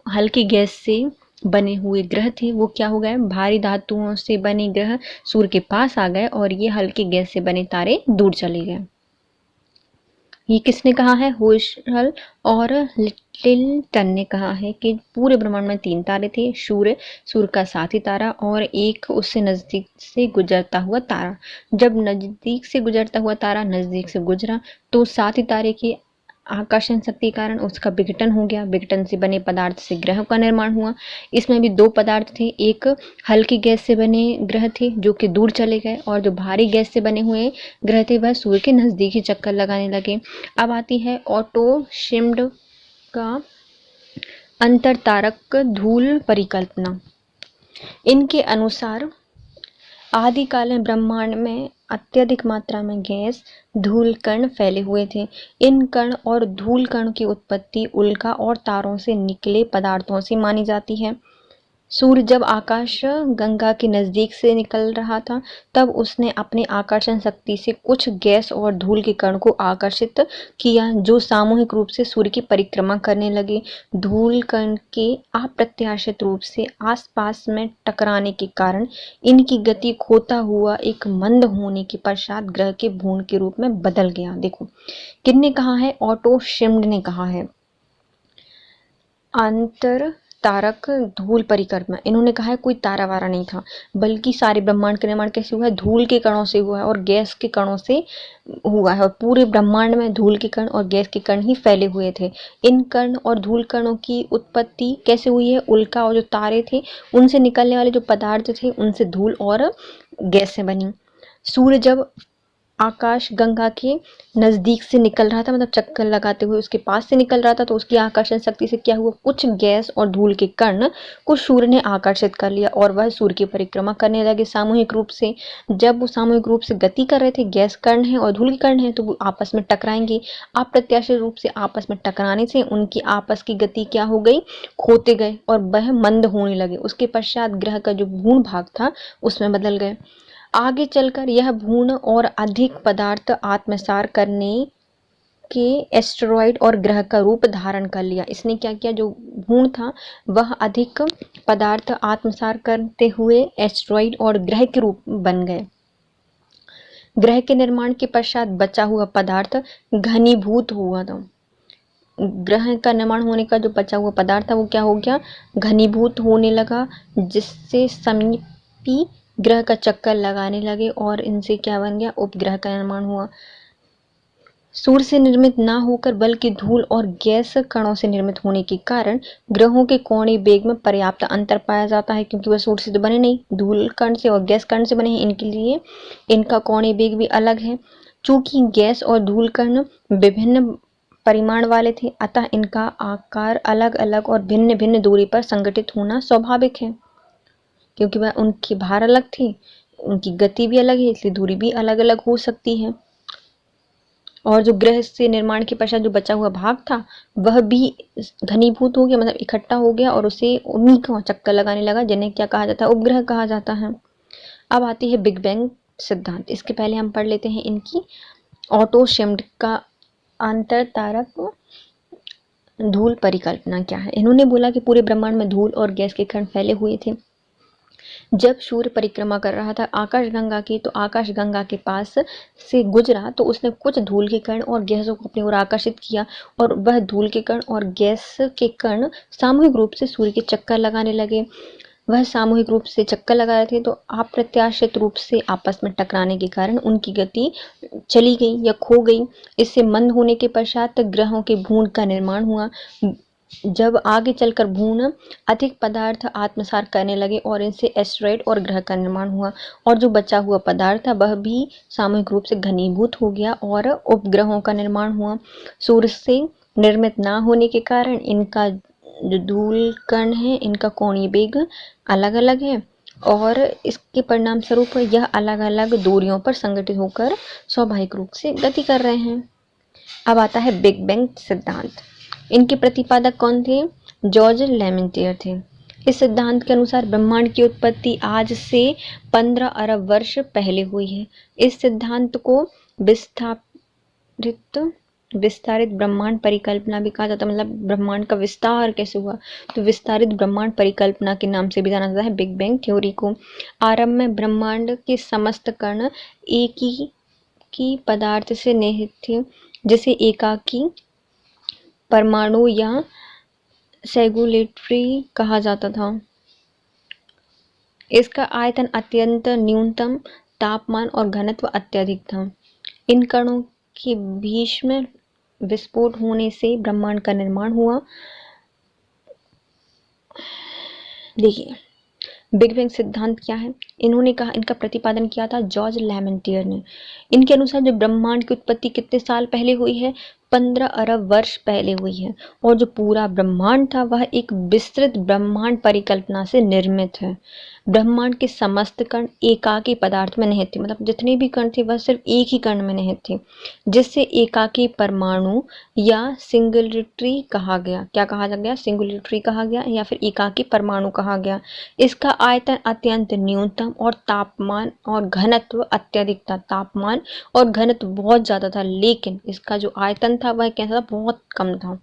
हल्की गैस से बने हुए ग्रह थे वो क्या हो गए, भारी धातुओं से बने ग्रह सूर्य के पास आ गए और ये हल्की गैस से बने तारे दूर चले गए। ये किसने कहा है? होशल और लिटिलटन ने कहा है कि पूरे ब्रह्मांड में 3 तारे थे, सूर्य का साथी तारा और एक उससे नजदीक से गुजरता हुआ तारा। जब नजदीक से गुजरता हुआ तारा नजदीक से गुजरा तो साथी तारे की आकर्षण शक्ति के कारण उसका विघटन हो गया। विघटन से बने पदार्थ से ग्रहों का निर्माण हुआ। इसमें भी 2 पदार्थ थे, एक हल्की गैस से बने ग्रह थे जो कि दूर चले गए और जो भारी गैस से बने हुए ग्रह थे वह सूर्य के नजदीक ही चक्कर लगाने लगे। अब आती है ऑटो शिम्ड का अंतरतारक धूल परिकल्पना। इनके अनुसार आदिकाल में ब्रह्मांड में अत्यधिक मात्रा में गैस धूल कण फैले हुए थे। इन कण और धूल कण की उत्पत्ति उल्का और तारों से निकले पदार्थों से मानी जाती है। सूर्य जब आकाश गंगा के नजदीक से निकल रहा था तब उसने अपने आकर्षण शक्ति से कुछ गैस और धूल के कण को आकर्षित किया जो सामूहिक रूप से सूर्य की परिक्रमा करने लगे। धूल कण के अप्रत्याशित रूप से आसपास में टकराने के कारण इनकी गति खोता हुआ एक मंद होने के पश्चात ग्रह के भ्रूण के रूप में बदल गया। देखो किसने कहा है? ऑटो शिम्ड ने कहा है अंतर तारक धूल परिक्रमा। इन्होंने कहा है कोई तारा वारा नहीं था बल्कि सारे ब्रह्मांड का निर्माण कैसे हुआ है? धूल के कणों से हुआ है और गैस के कणों से हुआ है और पूरे ब्रह्मांड में धूल के कण और गैस के कण ही फैले हुए थे। इन कण और धूल कणों की उत्पत्ति कैसे हुई है? उल्का और जो तारे थे उनसे निकलने वाले जो पदार्थ थे उनसे धूल और गैस से बनी। सूर्य जब आकाश गंगा के नजदीक से निकल रहा था, मतलब चक्कर लगाते हुए उसके पास से निकल रहा था, तो उसकी आकर्षण शक्ति से क्या हुआ? कुछ गैस और धूल के कण को सूर्य ने आकर्षित कर लिया और वह सूर्य की परिक्रमा करने लगे सामूहिक रूप से। जब वो सामूहिक रूप से गति कर रहे थे, गैस कण है और धूल के कण है, तो वो आपस में टकराएंगे। अप्रत्याशित रूप से आपस में टकराने से उनकी आपस की गति क्या हो गई? खोते गए और वह मंद होने लगे। उसके पश्चात ग्रह का जो भ्रूण भाग था उसमें बदल गए। आगे चलकर यह भ्रूण और अधिक पदार्थ आत्मसार करने के एस्टेरॉयड और ग्रह का रूप धारण कर लिया। इसने क्या किया? जो भ्रूण था वह अधिक पदार्थ आत्मसार करते हुए एस्टेरॉयड और ग्रह के रूप बन गए। ग्रह के निर्माण के पश्चात बचा हुआ पदार्थ घनीभूत हुआ था। ग्रह का निर्माण होने का जो बचा हुआ पदार्थ था वो क्या हो गया? घनीभूत होने लगा, जिससे समीपी ग्रह का चक्कर लगाने लगे और इनसे क्या बन गया? उपग्रह का निर्माण हुआ। सूर्य से निर्मित ना होकर बल्कि धूल और गैस कणों से निर्मित होने के कारण ग्रहों के कोणीय वेग में पर्याप्त अंतर पाया जाता है, क्योंकि वह सूर्य से तो बने नहीं, धूल कण से और गैस कण से बने हैं। इनके लिए इनका कोणीय वेग भी अलग है। चूंकि गैस और धूल कण विभिन्न परिमाण वाले थे, अतः इनका आकार अलग अलग और भिन्न भिन्न दूरी पर संगठित होना स्वाभाविक है, क्योंकि वह उनकी भार अलग थी, उनकी गति भी अलग है, इसलिए दूरी भी अलग अलग हो सकती है। और जो ग्रह से निर्माण के पश्चात जो बचा हुआ भाग था वह भी घनीभूत हो गया, मतलब इकट्ठा हो गया और उसे उन्हीं का चक्कर लगाने लगा, जिन्हें क्या कहा जाता है? उपग्रह कहा जाता है। अब आती है बिग बैंग सिद्धांत। इसके पहले हम पढ़ लेते हैं इनकी ऑटो शिम्ड का अंतरतारक धूल परिकल्पना क्या है। इन्होंने बोला कि पूरे ब्रह्मांड में धूल और गैस के कण फैले हुए थे। जब सूर्य परिक्रमा कर रहा था आकाशगंगा की, तो आकाशगंगा के पास से गुजरा तो उसने कुछ धूल के कण और गैसों को अपनी ओर आकर्षित किया और वह धूल के कण और गैस के कण सामूहिक रूप से सूर्य के चक्कर लगाने लगे। वह सामूहिक रूप से चक्कर लगा रहे थे तो अप्रत्याशित रूप से आपस में टकराने के कारण उनकी गति चली गई या खो गई। इससे मंद होने के पश्चात ग्रहों के भ्रूण का निर्माण हुआ। जब आगे चलकर भ्रूण अधिक पदार्थ आत्मसात करने लगे और इनसे एस्टेरॉयड और ग्रह का निर्माण हुआ, और जो बचा हुआ पदार्थ था वह भी सामूहिक रूप से घनीभूत हो गया और उपग्रहों का निर्माण हुआ। सूर्य से निर्मित ना होने के कारण इनका जो धूल कण है इनका कोणीय वेग अलग अलग है और इसके परिणाम स्वरूप यह अलग अलग दूरियों पर संगठित होकर स्वाभाविक रूप से गति कर रहे हैं। अब आता है बिग बैंग सिद्धांत। इनके प्रतिपादक कौन थे? जॉर्ज लेमेंटियर थे। इस सिद्धांत के अनुसार ब्रह्मांड की उत्पत्ति आज से 15 अरब वर्ष पहले हुई है। इस सिद्धांत को विस्तारित ब्रह्मांड परिकल्पना भी कहा जाता है, मतलब ब्रह्मांड का विस्तार कैसे हुआ, तो विस्तारित ब्रह्मांड परिकल्पना के नाम से भी जाना जाता है बिग बैंग थ्योरी को। आरंभ में ब्रह्मांड के समस्त कण एक ही की पदार्थ से निहित थे। जिसे एकाकी परमाणु या सिंगुलेटरी कहा जाता था। इसका आयतन अत्यंत न्यूनतम, तापमान और घनत्व अत्यधिक था। इन कणों के भीषण विस्फोट होने से ब्रह्मांड का निर्माण हुआ। देखिए, बिग बैंग सिद्धांत क्या है? इन्होंने कहा, इनका प्रतिपादन किया था जॉर्ज लैमेंटियर ने। इनके अनुसार जो ब्रह्मांड की उत्पत्ति कितने साल पहले हुई है? 15 अरब वर्ष पहले हुई है। और जो पूरा ब्रह्मांड था वह एक विस्तृत ब्रह्मांड परिकल्पना से निर्मित है। ब्रह्मांड के समस्त कण एकाकी पदार्थ में निहित थे, मतलब जितने भी कण थे वह सिर्फ एक ही कण में निहित थे, जिससे एकाकी परमाणु या सिंगुलेटरी कहा गया। क्या कहा गया? सिंगुलेटरी कहा गया या फिर एकाकी परमाणु कहा गया। इसका आयतन अत्यंत न्यूनतम और तापमान और घनत्व अत्यधिक था। तापमान और घनत्व बहुत ज्यादा था, लेकिन इसका जो आयतन था वह कैसा था? बहुत कम था।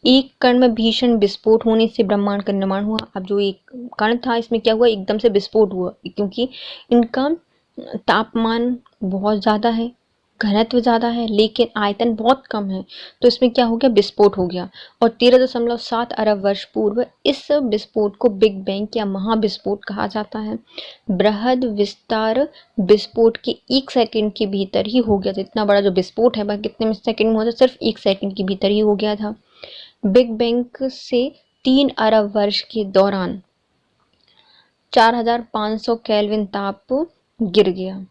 एक कण में भीषण विस्फोट होने से ब्रह्मांड का निर्माण हुआ। अब जो एक कण था इसमें क्या हुआ? एकदम से विस्फोट हुआ, क्योंकि इनका तापमान बहुत ज्यादा है, घनत्व ज्यादा है, लेकिन आयतन बहुत कम है। तो इसमें क्या हो गया? विस्फोट हो गया। और 13.7 अरब वर्ष पूर्व इस विस्फोट को बिग बैंग या महाविस्फोट कहा जाता है। बृहद विस्तार विस्फोट के 1 सेकंड के भीतर ही हो गया था। इतना बड़ा जो विस्फोट है वह कितने सेकंड में हुआ था? सिर्फ 1 सेकंड के भीतर ही हो गया था। बिग बैंग से 3 अरब वर्ष के दौरान 4500 केल्विन ताप गिर गया।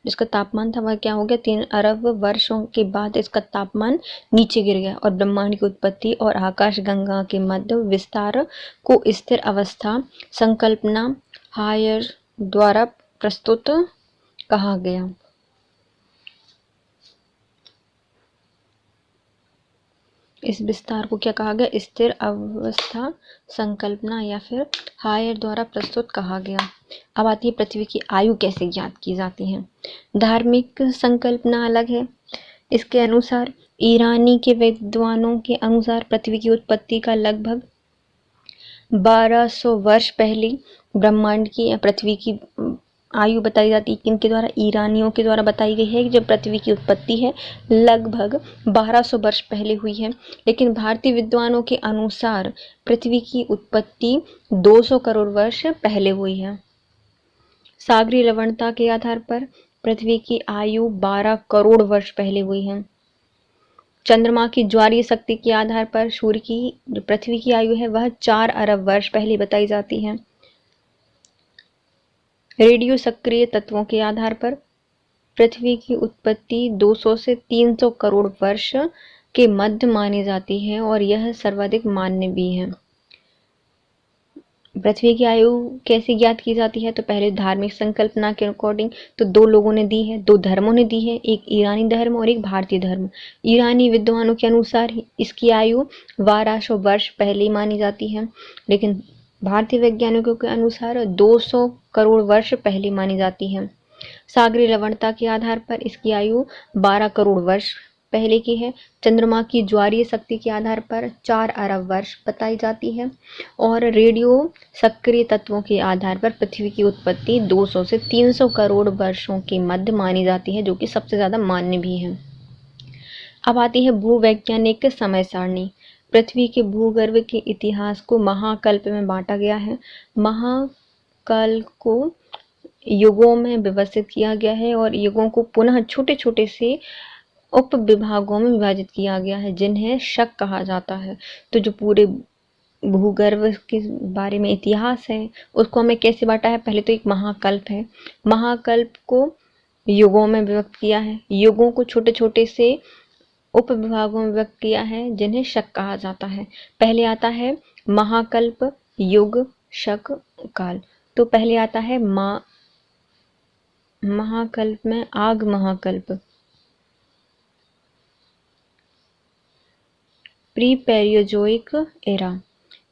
जिसका तापमान था वह क्या हो गया? 3 अरब वर्षों के बाद इसका तापमान नीचे गिर गया और ब्रह्मांड की उत्पत्ति और आकाशगंगा के मध्य विस्तार को स्थिर अवस्था संकल्पना हायर द्वारा प्रस्तुत कहा गया। इस विस्तार को क्या कहा गया? स्थिर अवस्था संकल्पना या फिर हायर द्वारा प्रस्तुत कहा गया। अब आती है पृथ्वी की आयु कैसे ज्ञात की जाती है। धार्मिक संकल्पना अलग है। इसके अनुसार ईरानी के विद्वानों के अनुसार पृथ्वी की उत्पत्ति का लगभग 1200 वर्ष पहले ब्रह्मांड की या पृथ्वी की आयु बताई जाती है। किनके द्वारा? ईरानियों के द्वारा बताई गई है कि जब पृथ्वी की उत्पत्ति है लगभग 1200 वर्ष पहले हुई है। लेकिन भारतीय विद्वानों के अनुसार पृथ्वी की उत्पत्ति 200 करोड़ वर्ष पहले हुई है। सागरीय लवणता के आधार पर पृथ्वी की आयु 12 करोड़ वर्ष पहले हुई है। चंद्रमा की ज्वारीय शक्ति के आधार पर सूर्य की जो पृथ्वी की आयु है वह 4 अरब वर्ष पहले बताई जाती है। रेडियो सक्रिय तत्वों के आधार पर पृथ्वी की उत्पत्ति 200 से 300 करोड़ वर्ष के मध्य मानी जाती है और यह सर्वाधिक मान्य भी है। पृथ्वी की आयु कैसे ज्ञात की जाती है? तो पहले धार्मिक संकल्पना के अकॉर्डिंग तो 2 लोगों ने दी है, 2 धर्मों ने दी है, एक ईरानी धर्म और एक भारतीय धर्म। ईरानी विद्वानों के अनुसार इसकी आयु 1200 वर्ष पहले मानी जाती है, लेकिन भारतीय वैज्ञानिकों के अनुसार 200 करोड़ वर्ष पहले मानी जाती है। सागरीय लवणता के आधार पर इसकी आयु 12 करोड़ वर्ष पहले की है। चंद्रमा की ज्वारीय शक्ति के आधार पर 4 अरब वर्ष बताई जाती है और रेडियो सक्रिय तत्वों के आधार पर पृथ्वी की उत्पत्ति 200 से 300 करोड़ वर्षों के मध्य मानी जाती है, जो कि सबसे ज्यादा मान्य भी है। अब आती है भूवैज्ञानिक समय सारणी। पृथ्वी के भूगर्भ के इतिहास को महाकल्प में बांटा गया है। महाकल्प को युगों में व्यवस्थित किया गया है और युगों को पुनः छोटे छोटे से उप विभागों में विभाजित किया गया है, जिन्हें शक कहा जाता है। तो जो पूरे भूगर्भ के बारे में इतिहास है उसको हमें कैसे बांटा है? पहले तो एक महाकल्प है, महाकल्प को युगों में विभक्त किया है, युगों को छोटे छोटे से उप विभागों में विभक्त किया है, जिन्हें शक कहा जाता है। पहले आता है महाकल्प, युग, शक, काल। तो पहले आता है महाकल्प में आग महाकल्प, प्री पैरियोजोइक एरा।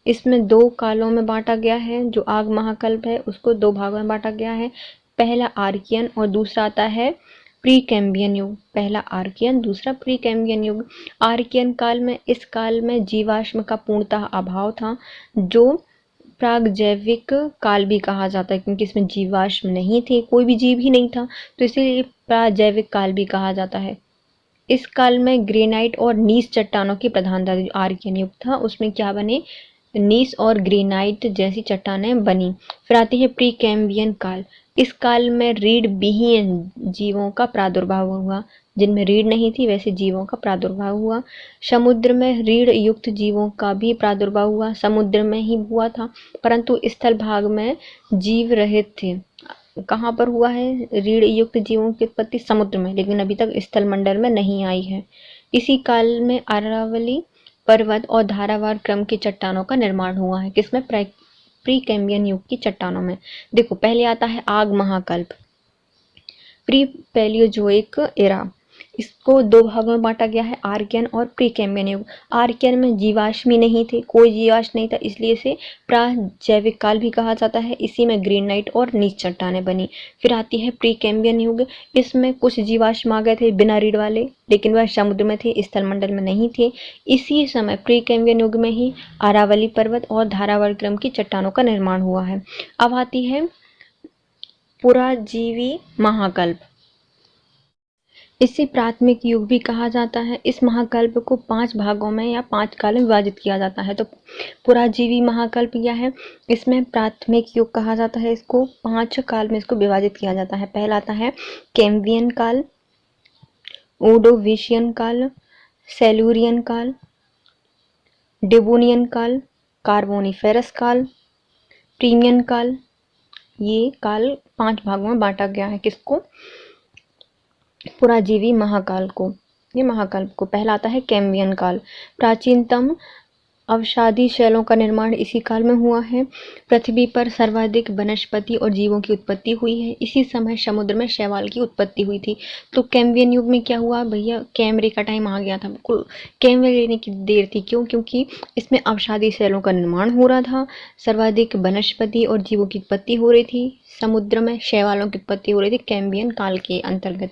इसमें 2 कालों में बांटा गया है। जो आग महाकल्प है उसको 2 भागों में बांटा गया है। पहला आर्कियन और दूसरा आता है प्री कैम्बियन युग। पहला आर्कियन, दूसरा प्री कैम्बियन युग। आर्कियन काल में, इस काल में जीवाश्म का पूर्णतः अभाव था, जो प्रागजैविक काल भी कहा जाता है, क्योंकि इसमें जीवाश्म नहीं थे, कोई भी जीव ही नहीं था, तो इसीलिए प्रागजैविक काल भी कहा जाता है। इस काल में ग्रेनाइट और नीस चट्टानों की प्रधानता थी। आर्कियन युग था, उसमें क्या बने, नीस और ग्रेनाइट जैसी चट्टानें बनी। फिर आती है प्री कैम्बियन काल। इस काल में रीढ़ विहीन जीवों का प्रादुर्भाव हुआ, जिनमें रीढ़ नहीं थी वैसे जीवों का प्रादुर्भाव हुआ। समुद्र में रीढ़ युक्त जीवों का भी प्रादुर्भाव हुआ, समुद्र में ही हुआ था, परंतु स्थल भाग में जीव रहित थे। कहाँ पर हुआ है रीढ़ युक्त जीवों की उत्पत्ति? समुद्र में, लेकिन अभी तक स्थल मंडल में नहीं आई है। इसी काल में अरावली पर्वत और धारावार क्रम की चट्टानों का निर्माण हुआ है। किसमें? प्री कैम्बियन युग की चट्टानों में। देखो, पहले आता है आग महाकल्प, प्री पैलियोजोइक एरा। इसको दो भागों में बांटा गया है, आर्कियन और प्री कैम्बियन युग। आर्कियन में जीवाश्मी नहीं थे, कोई जीवाश्म नहीं था, इसलिए इसे प्राजैविक काल भी कहा जाता है। इसी में ग्रेनाइट और नीच चट्टानें बनी। फिर आती है प्री कैम्बियन युग। इसमें कुछ जीवाश्म आ गए थे बिना रीढ़ वाले, लेकिन वह समुद्र में थे, स्थल मंडल में नहीं थे। इसी समय प्री कैम्बियन युग में ही अरावली पर्वत और धारावर क्रम की चट्टानों का निर्माण हुआ है। अब आती है पुराजीवी महाकल्प। इसे प्राथमिक युग भी कहा जाता है। इस महाकल्प को 5 भागों में या 5 काल में विभाजित किया जाता है। तो पुराजीवी महाकल्प क्या है? इसमें प्राथमिक युग कहा जाता है, इसको 5 काल में इसको विभाजित किया जाता है। पहला आता है कैम्बियन काल, ओडोविशियन काल, सेलूरियन काल, डेवोनियन काल, कार्बोनिफेरस काल, प्रीमियन काल। ये काल 5 भागों में बांटा गया है। किसको? पुराजीवी महाकाल को, ये महाकल्प को। पहला आता है कैम्बियन काल। प्राचीनतम अवसादी शैलों का निर्माण इसी काल में हुआ है। पृथ्वी पर सर्वाधिक वनस्पति और जीवों की उत्पत्ति हुई है। इसी समय समुद्र में शैवाल की उत्पत्ति हुई थी। तो कैम्बियन युग में क्या हुआ भैया? कैमरे का टाइम आ गया था, बिल्कुल कैमरे लेने की देर थी। क्यों? क्योंकि इसमें अवसादी शैलों का निर्माण हो रहा था, सर्वाधिक वनस्पति और जीवों की उत्पत्ति हो रही थी, समुद्र में शैवालों की उत्पत्ति हो रही थी कैम्बियन काल के अंतर्गत।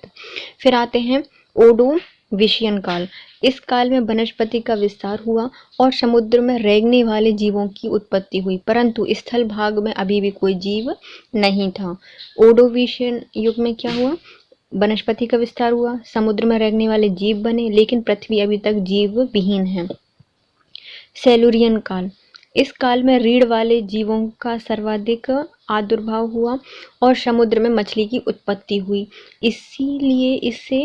फिर आते हैं ओडोविशियन काल। इस काल में वनस्पति का विस्तार हुआ और समुद्र में रेंगने वाले जीवों की उत्पत्ति हुई, परंतु स्थल भाग में अभी भी कोई जीव नहीं था। ओडोविशियन युग में क्या हुआ? वनस्पति का विस्तार हुआ, समुद्र में रेंगने वाले जीव बने, लेकिन पृथ्वी अभी तक जीव विहीन है। सेलूरियन काल। इस काल में रीढ़ वाले जीवों का सर्वाधिक आविर्भाव हुआ और समुद्र में मछली की उत्पत्ति हुई, इसीलिए इसे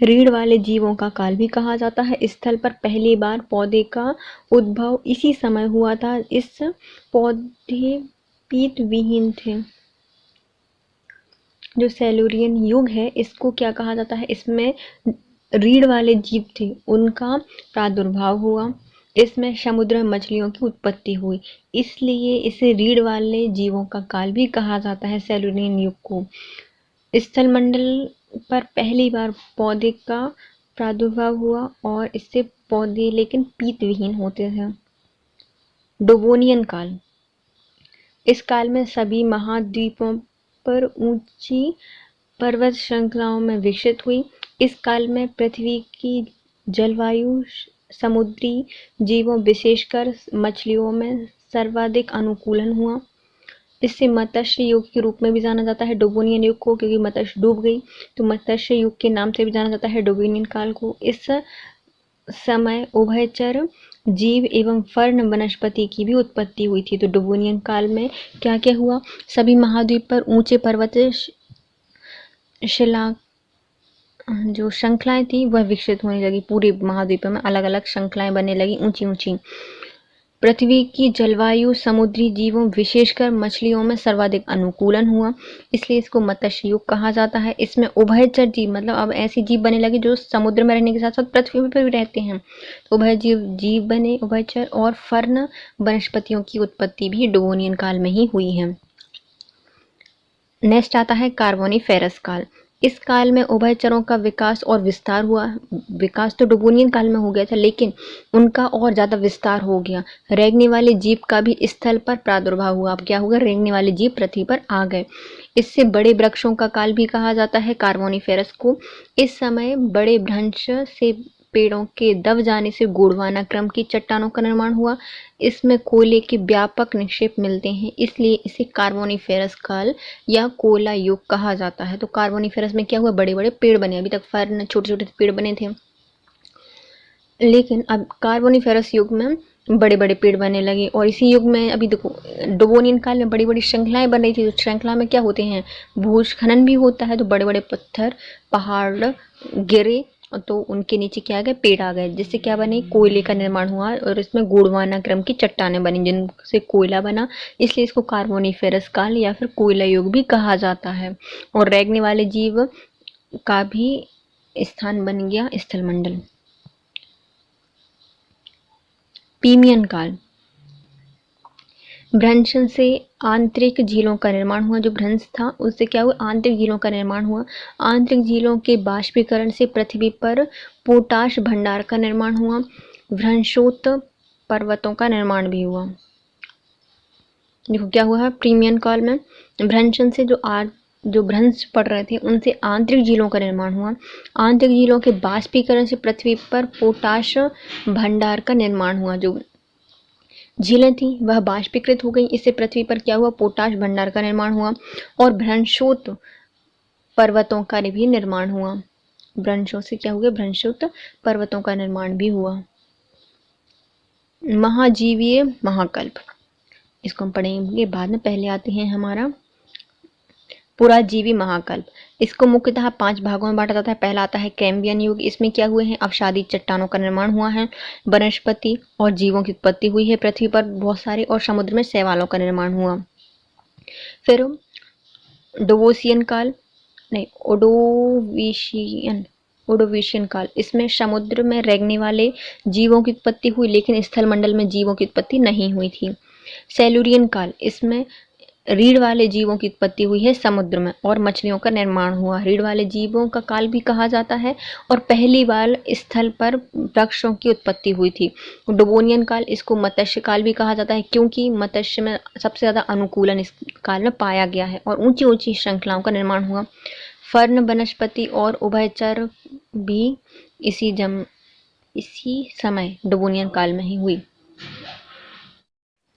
रीढ़ वाले जीवों का काल भी कहा जाता है। स्थल पर पहली बार पौधे का उद्भव इसी समय हुआ था। इस पौधे पीत विहीन थे। जो सेलूरियन युग है इसको क्या कहा जाता है? इसमें रीढ़ वाले जीव थे, उनका प्रादुर्भाव हुआ, इसमें समुद्र में मछलियों की उत्पत्ति हुई, इसलिए इसे रीढ़ वाले जीवों का काल भी कहा जाता है, सेलूरियन युग को। स्थल मंडल पर पहली बार पौधे का प्रादुर्भाव हुआ और इससे पौधे लेकिन पीत विहीन होते थे। डेवोनियन काल। इस काल में सभी महाद्वीपों पर ऊंची पर्वत श्रृंखलाओं में विकसित हुई। इस काल में पृथ्वी की जलवायु समुद्री जीवों विशेषकर मछलियों में सर्वाधिक अनुकूलन हुआ। इससे मत्स्य युग के रूप में भी जाना जाता है डेवोनियन युग को, क्योंकि मत्स्य डूब गई तो मत्स्य युग के नाम से भी जाना जाता है डेवोनियन काल को। इस समय उभयचर जीव एवं फर्ण वनस्पति की भी उत्पत्ति हुई थी। तो डेवोनियन काल में क्या क्या हुआ? सभी महाद्वीप पर ऊंचे पर्वत शिला जो श्रृंखलाएं थी वह विकसित होने लगी। पूरे महाद्वीप में अलग अलग श्रृंखलाएं बनने लगी ऊंची ऊंची। पृथ्वी की जलवायु समुद्री जीवों विशेषकर मछलियों में सर्वाधिक अनुकूलन हुआ, इसलिए इसको मत्स्य युग कहा जाता है। इसमें उभयचर जीव मतलब अब ऐसी जीव बनने लगे जो समुद्र में रहने के साथ साथ पृथ्वी पर भी रहते हैं, तो उभयजीव जीव बने उभयचर, और फर्ण वनस्पतियों की उत्पत्ति भी डेवोनियन काल में ही हुई है। नेक्स्ट आता है कार्बोनिफेरस काल। इस काल में उभयचरों का विकास और विस्तार हुआ। विकास तो डेवोनियन काल में हो गया था, लेकिन उनका और ज़्यादा विस्तार हो गया। रेंगने वाले जीव का भी स्थल पर प्रादुर्भाव हुआ। अब क्या हुआ? रेंगने वाले जीव पृथ्वी पर आ गए। इससे बड़े वृक्षों का काल भी कहा जाता है कार्बोनिफेरस को। इस समय बड़े भ्रंश से पेड़ों के दब जाने से गोंडवाना क्रम की चट्टानों का निर्माण हुआ। इसमें कोयले के व्यापक निक्षेप मिलते हैं, इसलिए इसे कार्बोनिफेरस काल या कोला युग कहा जाता है। तो कार्बोनिफेरस में क्या हुआ? बड़े बड़े पेड़ बने। अभी तक फर्न छोटे छोटे पेड़ बने थे, लेकिन अब कार्बोनिफेरस युग में बड़े बड़े पेड़ बनने लगे और इसी युग में अभी देखो डोबोनियन काल में बड़ी बड़ी श्रृंखलाएं बन रही थी। तो श्रृंखला में क्या होते हैं, भूस्खलन भी होता है, तो बड़े बड़े पत्थर पहाड़ गिरे तो उनके नीचे क्या आ गए, पेड़ आ गए, जिससे क्या बने, कोयले का निर्माण हुआ और इसमें गोंडवाना क्रम की चट्टानें बनी जिनसे कोयला बना। इसलिए इसको कार्बोनिफेरस काल या फिर कोयला युग भी कहा जाता है। और रेंगने वाले जीव का भी स्थान बन गया स्थलमंडल। पर्मियन काल, भ्रंशन से आंतरिक झीलों का निर्माण हुआ। जो भ्रंश था उससे क्या हुआ, आंतरिक झीलों का निर्माण हुआ। आंतरिक झीलों के बाष्पीकरण से पृथ्वी पर पोटाश भंडार का निर्माण हुआ। भ्रंशोत पर्वतों का निर्माण भी हुआ। देखो क्या हुआ है, पर्मियन काल में भ्रंशन से जो भ्रंश पड़ रहे थे उनसे आंतरिक झीलों का निर्माण हुआ। आंतरिक झीलों के बाष्पीकरण से पृथ्वी पर पोटाश भंडार का निर्माण हुआ। जो झीलें थी वह बाष्पीकृत हो गई, इससे पृथ्वी पर क्या हुआ, पोटाश भंडार का निर्माण हुआ। और भ्रंशोत पर्वतों का भी निर्माण हुआ। भ्रंशों से क्या हुआ, भ्रंशोत पर्वतों का निर्माण भी हुआ। महाजीवीय महाकल्प, इसको हम पढ़ेंगे बाद में, पहले आते हैं हमारा पुराजीवी महाकल्प। इसको मुख्यतः 5 भागों में बांटा जाता है। पहला आता है कैम्बियन युग। इसमें क्या हुए हैं, अवसादी चट्टानों का निर्माण हुआ है, वनस्पति और जीवों की उत्पत्ति हुई है पृथ्वी पर बहुत सारे, और समुद्र में शैवालों का निर्माण हुआ। फिर डोवोसियन काल, नहीं ओडोविशियन काल। इसमें समुद्र में रेंगने वाले जीवों की उत्पत्ति हुई, लेकिन स्थलमंडल में जीवों की उत्पत्ति नहीं हुई थी। सेलुरियन काल, इसमें रीढ़ वाले जीवों की उत्पत्ति हुई है समुद्र में और मछलियों का निर्माण हुआ। रीढ़ वाले जीवों का काल भी कहा जाता है। और पहली बार स्थल पर वृक्षों की उत्पत्ति हुई थी। डोबोनियन काल, इसको मत्स्य काल भी कहा जाता है, क्योंकि मत्स्य में सबसे ज़्यादा अनुकूलन इस काल में पाया गया है और ऊंची ऊंची श्रृंखलाओं का निर्माण हुआ। फर्न वनस्पति और उभयचर भी इसी समय डोबोनियन काल में ही हुई।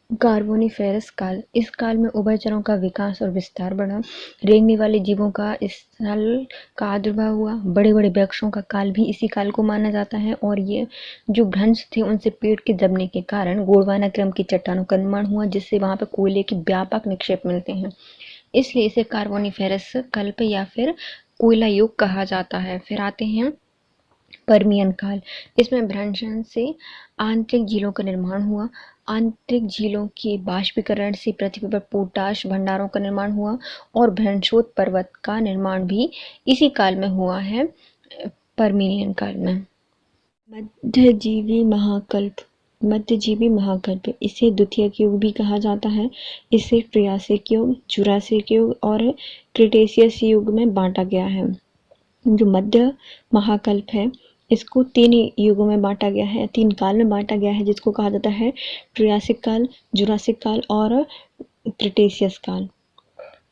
कार्बोनिफेरस काल, इस काल में उभयचरों का विकास और विस्तार बढ़ा। रेंगने वाले जीवों का स्थल का आविर्भाव हुआ। बड़े बड़े वृक्षों का काल भी इसी काल को माना जाता है। और ये जो भ्रंश थे उनसे पेड़ के दबने के कारण गोंडवाना क्रम की चट्टानों का निर्माण हुआ, जिससे वहां पर कोयले के व्यापक निक्षेप मिलते हैं, इसलिए इसे कार्बोनिफेरस कल्प या फिर कोयला युग कहा जाता है। फिर आते हैं पर्मियन काल। इसमें भ्रंशन से आंतरिक झीलों का निर्माण हुआ। आंतरिक झीलों के बाष्पीकरण से पृथ्वी पर पोटाश भंडारों का निर्माण हुआ और भ्रंशोत पर्वत का निर्माण भी इसी काल में हुआ है, पर्मियन काल में। मध्यजीवी महाकल्प, इसे द्वितीयक युग भी कहा जाता है। इसे ट्रियासिक युग, जुरासिक युग और क्रिटेशियस युग में बांटा गया है। जो मध्य महाकल्प है इसको 3 युगों में बांटा गया है, 3 काल में बांटा गया है, जिसको कहा जाता है ट्रियासिक काल, जुरासिक काल और क्रिटेशियस काल।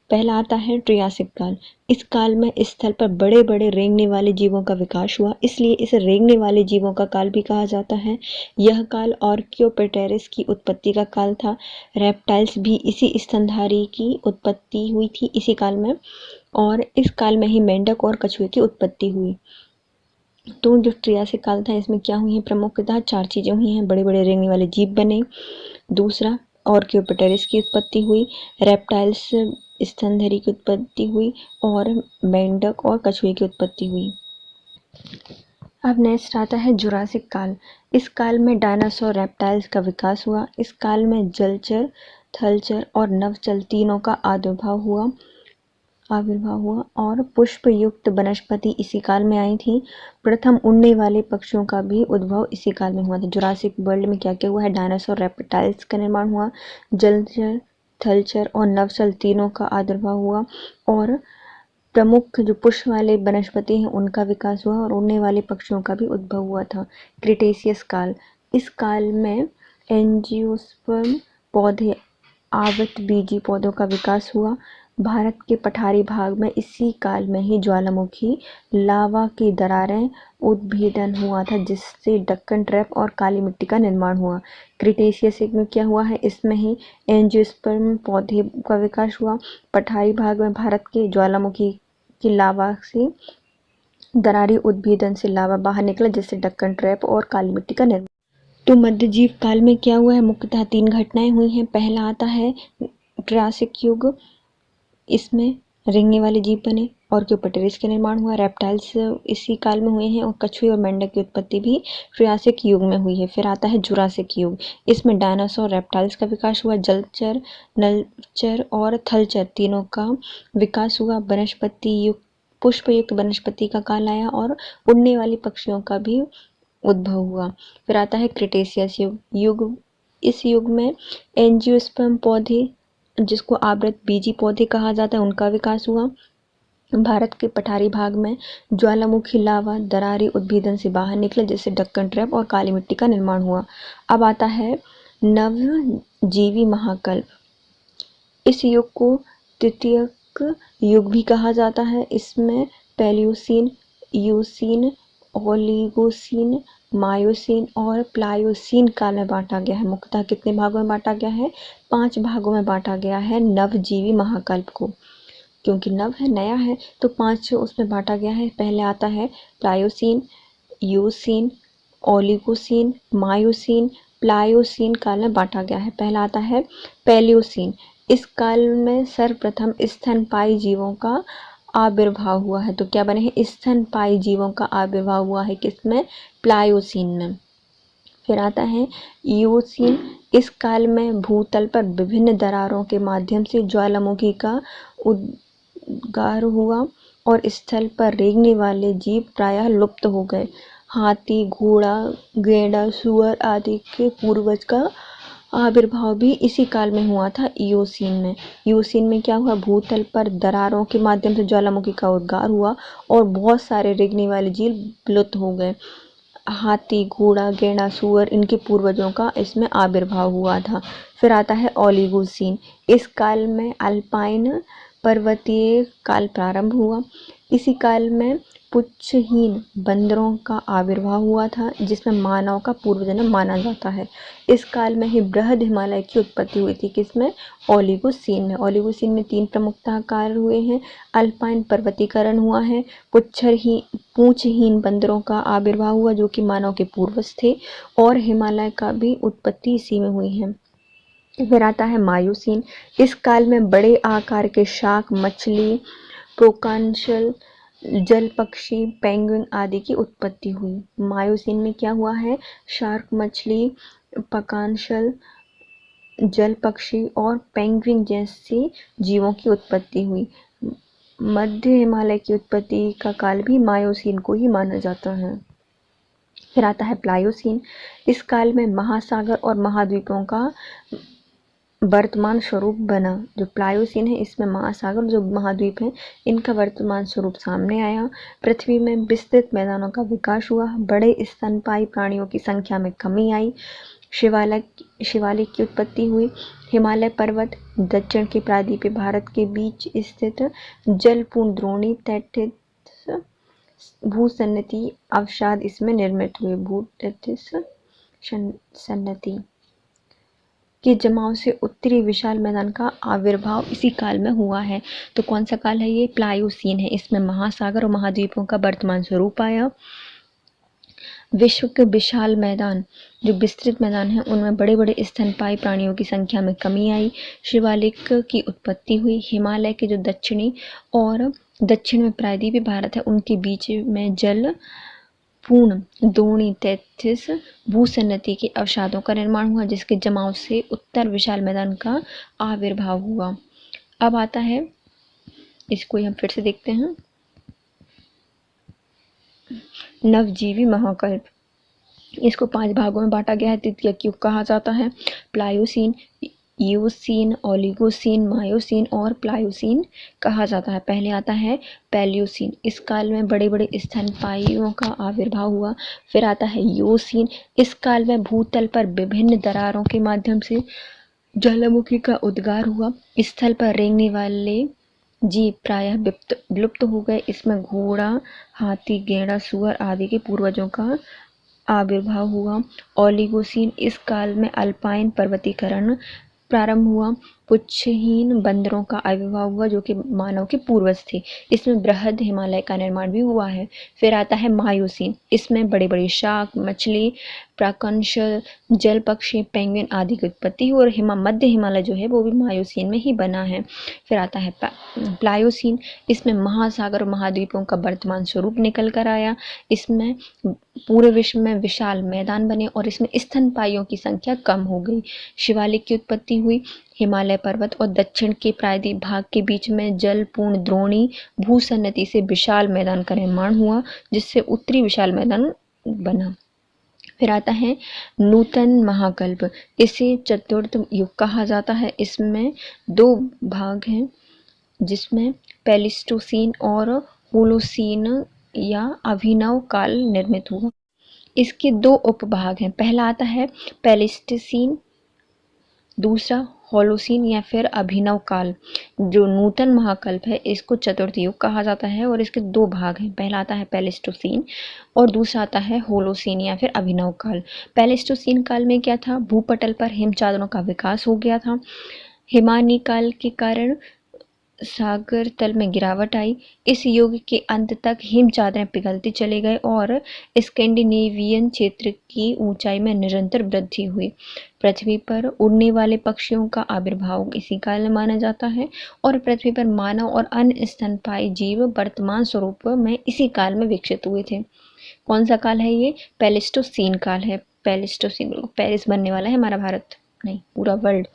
पहला आता है ट्रियासिक काल। इस काल में स्थल पर बड़े बड़े रेंगने वाले जीवों का विकास हुआ, इसलिए इसे रेंगने वाले जीवों का काल भी कहा जाता है। यह काल आर्कियोपेटेरिस की उत्पत्ति का काल था। रेप्टाइल्स भी इसी स्तनधारी की उत्पत्ति हुई थी इसी काल में, और इस काल में ही मेंढक और कछुए की उत्पत्ति हुई। तो जो ट्रियासिक काल था इसमें क्या हुई है, प्रमुखतः 4 चीजें हुई हैं। बड़े बड़े रेंगने वाले जीव बने, दूसरा आर्कियोपेटेरिस की उत्पत्ति हुई, रेप्टाइल्स स्तनधारी की उत्पत्ति हुई और मेंढक और कछुए की उत्पत्ति हुई। अब नेक्स्ट आता है जुरासिक काल। इस काल में डायनासोर रेप्टाइल्स का विकास हुआ। इस काल में जलचर, थलचर और नभचर तीनों का आविर्भाव हुआ और पुष्प युक्त वनस्पति इसी काल में आई थी। प्रथम उड़ने वाले पक्षियों का भी उद्भव इसी काल में हुआ था। जुरासिक वर्ल्ड में क्या क्या हुआ है, डायनासोर रेप्टाइल्स का निर्माण हुआ, जलचर, थलचर और नवचर तीनों का आविर्भाव हुआ और प्रमुख जो पुष्प वाले वनस्पति हैं उनका विकास हुआ और उड़ने वाले पक्षियों का भी उद्भव हुआ था। क्रिटेशियस काल, इस काल में एंजियोस्पर्म पौधे, आवृतबीजी पौधों का विकास हुआ। भारत के पठारी भाग में इसी काल में ही ज्वालामुखी लावा की दरारें उद्भेदन हुआ था, जिससे डक्कन ट्रैप और काली मिट्टी का निर्माण हुआ। क्रिटेशियस में क्या हुआ है, इसमें ही एंजियोस्पर्म पौधे का विकास हुआ। पठारी भाग में भारत के ज्वालामुखी की लावा से दरारी उद्भेदन से लावा बाहर निकला, जिससे डक्कन ट्रैप और काली मिट्टी का निर्माण। तो मध्यजीव काल में क्या हुआ है? मुख्यतः 3 घटनाएं हुई हैं। पहला आता है ट्रायसिक युग, इसमें रेंगने वाले जीव बने और क्यूपटेरिस का निर्माण हुआ। रेप्टाइल्स इसी काल में हुए हैं और कछुए और मेंढक की उत्पत्ति भी ट्रियासिक युग में हुई है। फिर आता है जुरासिक युग, इसमें डायनासोर रेप्टाइल्स का विकास हुआ। जलचर, नलचर और थलचर तीनों का विकास हुआ। वनस्पति युग, पुष्पयुक्त वनस्पति का काल आया और उड़ने वाली पक्षियों का भी उद्भव हुआ। फिर आता है क्रिटेशियस युग। इस युग में एंजियोस्पर्म पौधे, जिसको आवृत बीजी पौधे कहा जाता है, उनका विकास हुआ। भारत के पठारी भाग में ज्वालामुखी लावा दरारी उद्भेदन से बाहर निकले, जिससे डक्कन ट्रैप और काली मिट्टी का निर्माण हुआ। अब आता है नवजीवी महाकल्प। इस युग को तृतीयक युग भी कहा जाता है। इसमें पैलियोसीन, यूसीन, ओलिगोसीन, मायोसीन और प्लायोसीन काल में बांटा गया है। मुख्यतः कितने भागों में बांटा गया है? 5 भागों में बांटा गया है नवजीवी महाकल्प को। क्योंकि नव है, नया है, तो 5 उसमें बांटा गया है। पहले आता है Pliocene, Usain, Oligocene, Miocene, Pliocene काल में बांटा गया है। पहला आता है पैलियोसीन। इस काल में सर्वप्रथम स्तनपायी जीवों का आविर्भाव हुआ है। तो क्या बने हैं? स्तनपायी जीवों का आविर्भाव हुआ है किसमें? प्लायोसीन में। फिर आता है ईओसीन। इस काल में भूतल पर विभिन्न दरारों के माध्यम से ज्वालामुखी का उद्गार हुआ और स्थल पर रेंगने वाले जीव प्रायः लुप्त हो गए। हाथी, घोड़ा, गैंडा, सुअर आदि के पूर्वज का आविर्भाव भी इसी काल में हुआ था, ईओसीन में। ईओसीन में क्या हुआ? भूतल पर दरारों के माध्यम से ज्वालामुखी का उद्गार हुआ और बहुत सारे रेंगने वाले जीव विलुप्त हो गए। हाथी, घोड़ा, गैंडा, सुअर, इनके पूर्वजों का इसमें आविर्भाव हुआ था। फिर आता है ओलिगोसीन। इस काल में अल्पाइन पर्वतीय काल प्रारंभ हुआ। इसी काल में पुच्छहीन बंदरों का आविर्भाव हुआ था, जिसमें मानव का पूर्व जन्म माना जाता है। इस काल में ही बृहद हिमालय की उत्पत्ति हुई थी। किसमें? ओलिगोसीन में। ओलिगोसीन में 3 प्रमुखतः कार्य हुए हैं। अल्पाइन पर्वतीकरण हुआ है, पूंछहीन बंदरों का आविर्भाव हुआ जो कि मानव के पूर्वज थे, और हिमालय का भी उत्पत्ति इसी में हुई है। फिर आता है मायोसीन। इस काल में बड़े आकार के शाक मछली, प्रोकांशल, जल पक्षी, पेंगुइन आदि की उत्पत्ति हुई। मायोसीन में क्या हुआ है? शार्क मछली, पकांशल, जल पक्षी और पेंगुइन जैसे जीवों की उत्पत्ति हुई। मध्य हिमालय की उत्पत्ति का काल भी मायोसीन को ही माना जाता है। फिर आता है प्लायोसीन। इस काल में महासागर और महाद्वीपों का वर्तमान स्वरूप बना। जो प्लायोसीन है, इसमें महासागर, जो महाद्वीप हैं, इनका वर्तमान स्वरूप सामने आया। पृथ्वी में विस्तृत मैदानों का विकास हुआ। बड़े स्तनपायी प्राणियों की संख्या में कमी आई। शिवालिक की उत्पत्ति हुई। हिमालय पर्वत, दक्षिण के प्रायद्वीपीय भारत के बीच स्थित जलपूर्ण द्रोणी तैथिस भूसन्नति अवसाद इसमें निर्मित हुए। भूतैथिस सन्नति के जमाव से उत्तरी विशाल मैदान का आविर्भाव इसी काल में हुआ है। तो कौन सा काल है ये? प्लायोसीन है। इसमें महासागर और महाद्वीपों का वर्तमान स्वरूप आया। विश्व के विशाल मैदान, जो विस्तृत मैदान है, उनमें बड़े बड़े स्तनपायी प्राणियों की संख्या में कमी आई। शिवालिक की उत्पत्ति हुई। हिमालय के जो दक्षिणी और दक्षिण में प्रायद्वीपीय भारत है, उनके बीच में जल पूर्ण द्रोणी तैथिस भूसन्नति के अवसादों का निर्माण हुआ, जिसके जमाव से उत्तर विशाल मैदान का आविर्भाव हुआ। अब आता है, इसको हम फिर से देखते हैं, नवजीवी महाकल्प। इसको 5 भागों में बांटा गया है। तृतीयक युग कहा जाता है। प्लायोसीन, ईओसीन, ओलिगोसीन, मायोसीन और प्लायोसीन कहा जाता है। पहले आता है पैलियोसीन। इस काल में बड़े बड़े स्तनपायियों का आविर्भाव हुआ। फिर आता है ईओसीन। इस काल में भूतल पर विभिन्न दरारों के माध्यम से ज्वालामुखी का उद्गार हुआ। स्थल पर रेंगने वाले जीव प्रायः विलुप्त हो गए। इसमें घोड़ा, हाथी, गैंडा, सुअर आदि के पूर्वजों का आविर्भाव हुआ। ओलिगोसीन। इस काल में अल्पाइन पर्वतीकरण प्रारंभ हुआ। पुच्छहीन बंदरों का आविर्भाव हुआ जो कि मानव के पूर्वज थे। इसमें बृहद हिमालय का निर्माण भी हुआ है। फिर आता है मायोसीन, इसमें बड़े बड़े शाक, मछली, प्राकंश, जल पक्षी, पेंगुइन आदि की उत्पत्ति हुई और मध्य हिमालय जो है वो भी मायोसीन में ही बना है। फिर आता है प्लायोसीन, इसमें महासागर और महाद्वीपों का वर्तमान स्वरूप निकल कर आया। इसमें पूरे विश्व में विशाल मैदान बने और इसमें स्तनपाइयों की संख्या कम हो गई। शिवालिक की उत्पत्ति हुई। हिमालय पर्वत और दक्षिण के प्रायद्वीप भाग के बीच में जलपूर्ण द्रोणी भूसन्नति से विशाल मैदान का निर्माण हुआ, जिससे उत्तरी विशाल मैदान बना। फिर आता है नूतन महाकल्प, इसे चतुर्थ युग कहा जाता है। इसमें 2 भाग हैं, जिसमें प्लेइस्टोसीन और होलोसीन या अभिनव काल निर्मित हुआ। इसके 2 उपभाग हैं। पहला आता है प्लेइस्टोसीन, दूसरा होलोसीन या फिर अभिनव काल। जो नूतन महाकल्प है इसको चतुर्थ युग कहा जाता है और इसके 2 भाग हैं। पहला आता है प्लेइस्टोसीन और दूसरा आता है होलोसीन या फिर अभिनव काल। प्लेइस्टोसीन काल में क्या था, भूपटल पर हिम चादरों का विकास हो गया था। हिमानी काल के कारण सागर तल में गिरावट आई। इस युग के अंत तक हिम चादरें पिघलती चले गए और स्कैंडिनेवियन क्षेत्र की ऊंचाई में निरंतर वृद्धि हुई। पृथ्वी पर उड़ने वाले पक्षियों का आविर्भाव इसी काल में माना जाता है और पृथ्वी पर मानव और अन्य स्तनपायी जीव वर्तमान स्वरूप में इसी काल में विकसित हुए थे। कौन सा काल है ये? प्लेइस्टोसीन काल है। प्लेइस्टोसीन, पेरिस बनने वाला है हमारा भारत, नहीं पूरा वर्ल्ड।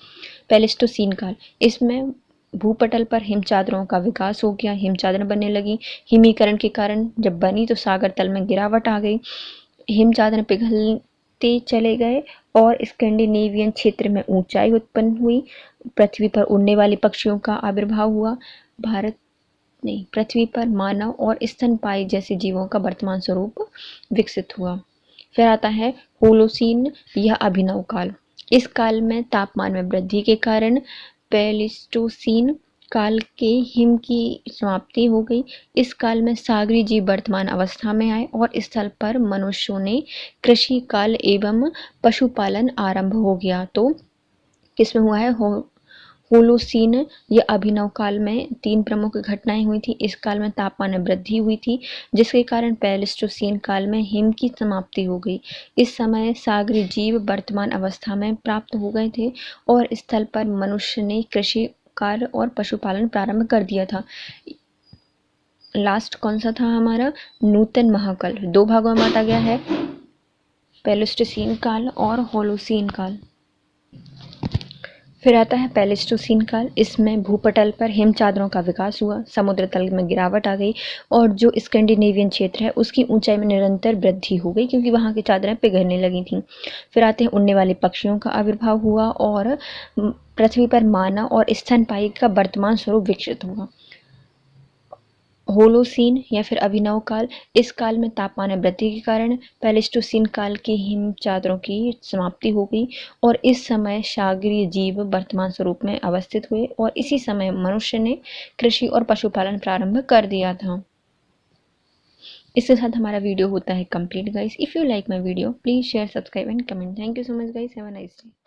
प्लेइस्टोसीन काल, इसमें भूपटल पर हिम चादरों का विकास हो गया, हिम चादरें बनने लगी। हिमीकरण के कारण जब बनी तो सागर तल में गिरावट आ गई, हिम चादरें पिघलते चले गए और स्कैंडिनेवियन क्षेत्र में ऊंचाई उत्पन्न हुई। पृथ्वी पर उड़ने वाले पक्षियों का आविर्भाव हुआ। पृथ्वी पर मानव और स्तनपायी जैसे जीवों का वर्तमान स्वरूप विकसित हुआ। फिर आता है होलोसीन या अभिनव काल। इस काल में तापमान में वृद्धि के कारण प्लेइस्टोसीन काल के हिम की समाप्ति हो गई। इस काल में सागरी जीव वर्तमान अवस्था में आए और स्थल पर मनुष्यों ने कृषि काल एवं पशुपालन आरंभ हो गया। तो किसमें हुआ है? होलोसीन या अभिनव काल में 3 प्रमुख घटनाएं हुई थी। इस काल में तापमान में वृद्धि हुई थी, जिसके कारण प्लेइस्टोसीन काल में हिम की समाप्ति हो गई। इस समय सागरी जीव वर्तमान अवस्था में प्राप्त हो गए थे और स्थल पर मनुष्य ने कृषि कार्य और पशुपालन प्रारंभ कर दिया था। लास्ट कौन सा था हमारा? नूतन महाकल्प। 2 भागों में बांटा गया है, प्लेइस्टोसीन काल और होलोसीन काल। फिर आता है प्लेइस्टोसीन काल। इसमें भूपटल पर हिम चादरों का विकास हुआ, समुद्र तल में गिरावट आ गई और जो स्कैंडिनेवियन क्षेत्र है उसकी ऊंचाई में निरंतर वृद्धि हो गई क्योंकि वहाँ की चादरें पिघलने लगी थीं। फिर आते हैं उड़ने वाले पक्षियों का आविर्भाव हुआ और पृथ्वी पर मानव और स्तनपायी का वर्तमान स्वरूप विकसित हुआ। होलोसीन या फिर अभिनव काल, इस काल में तापमान में वृद्धि के कारण प्लेइस्टोसीन काल की हिम चादरों की समाप्ति हो गई और इस समय सागरीय जीव वर्तमान स्वरूप में अवस्थित हुए और इसी समय मनुष्य ने कृषि और पशुपालन प्रारंभ कर दिया था। इसके साथ हमारा वीडियो होता है complete guys. If you like my video please share, subscribe and comment. Thank you so much guys, have a nice day.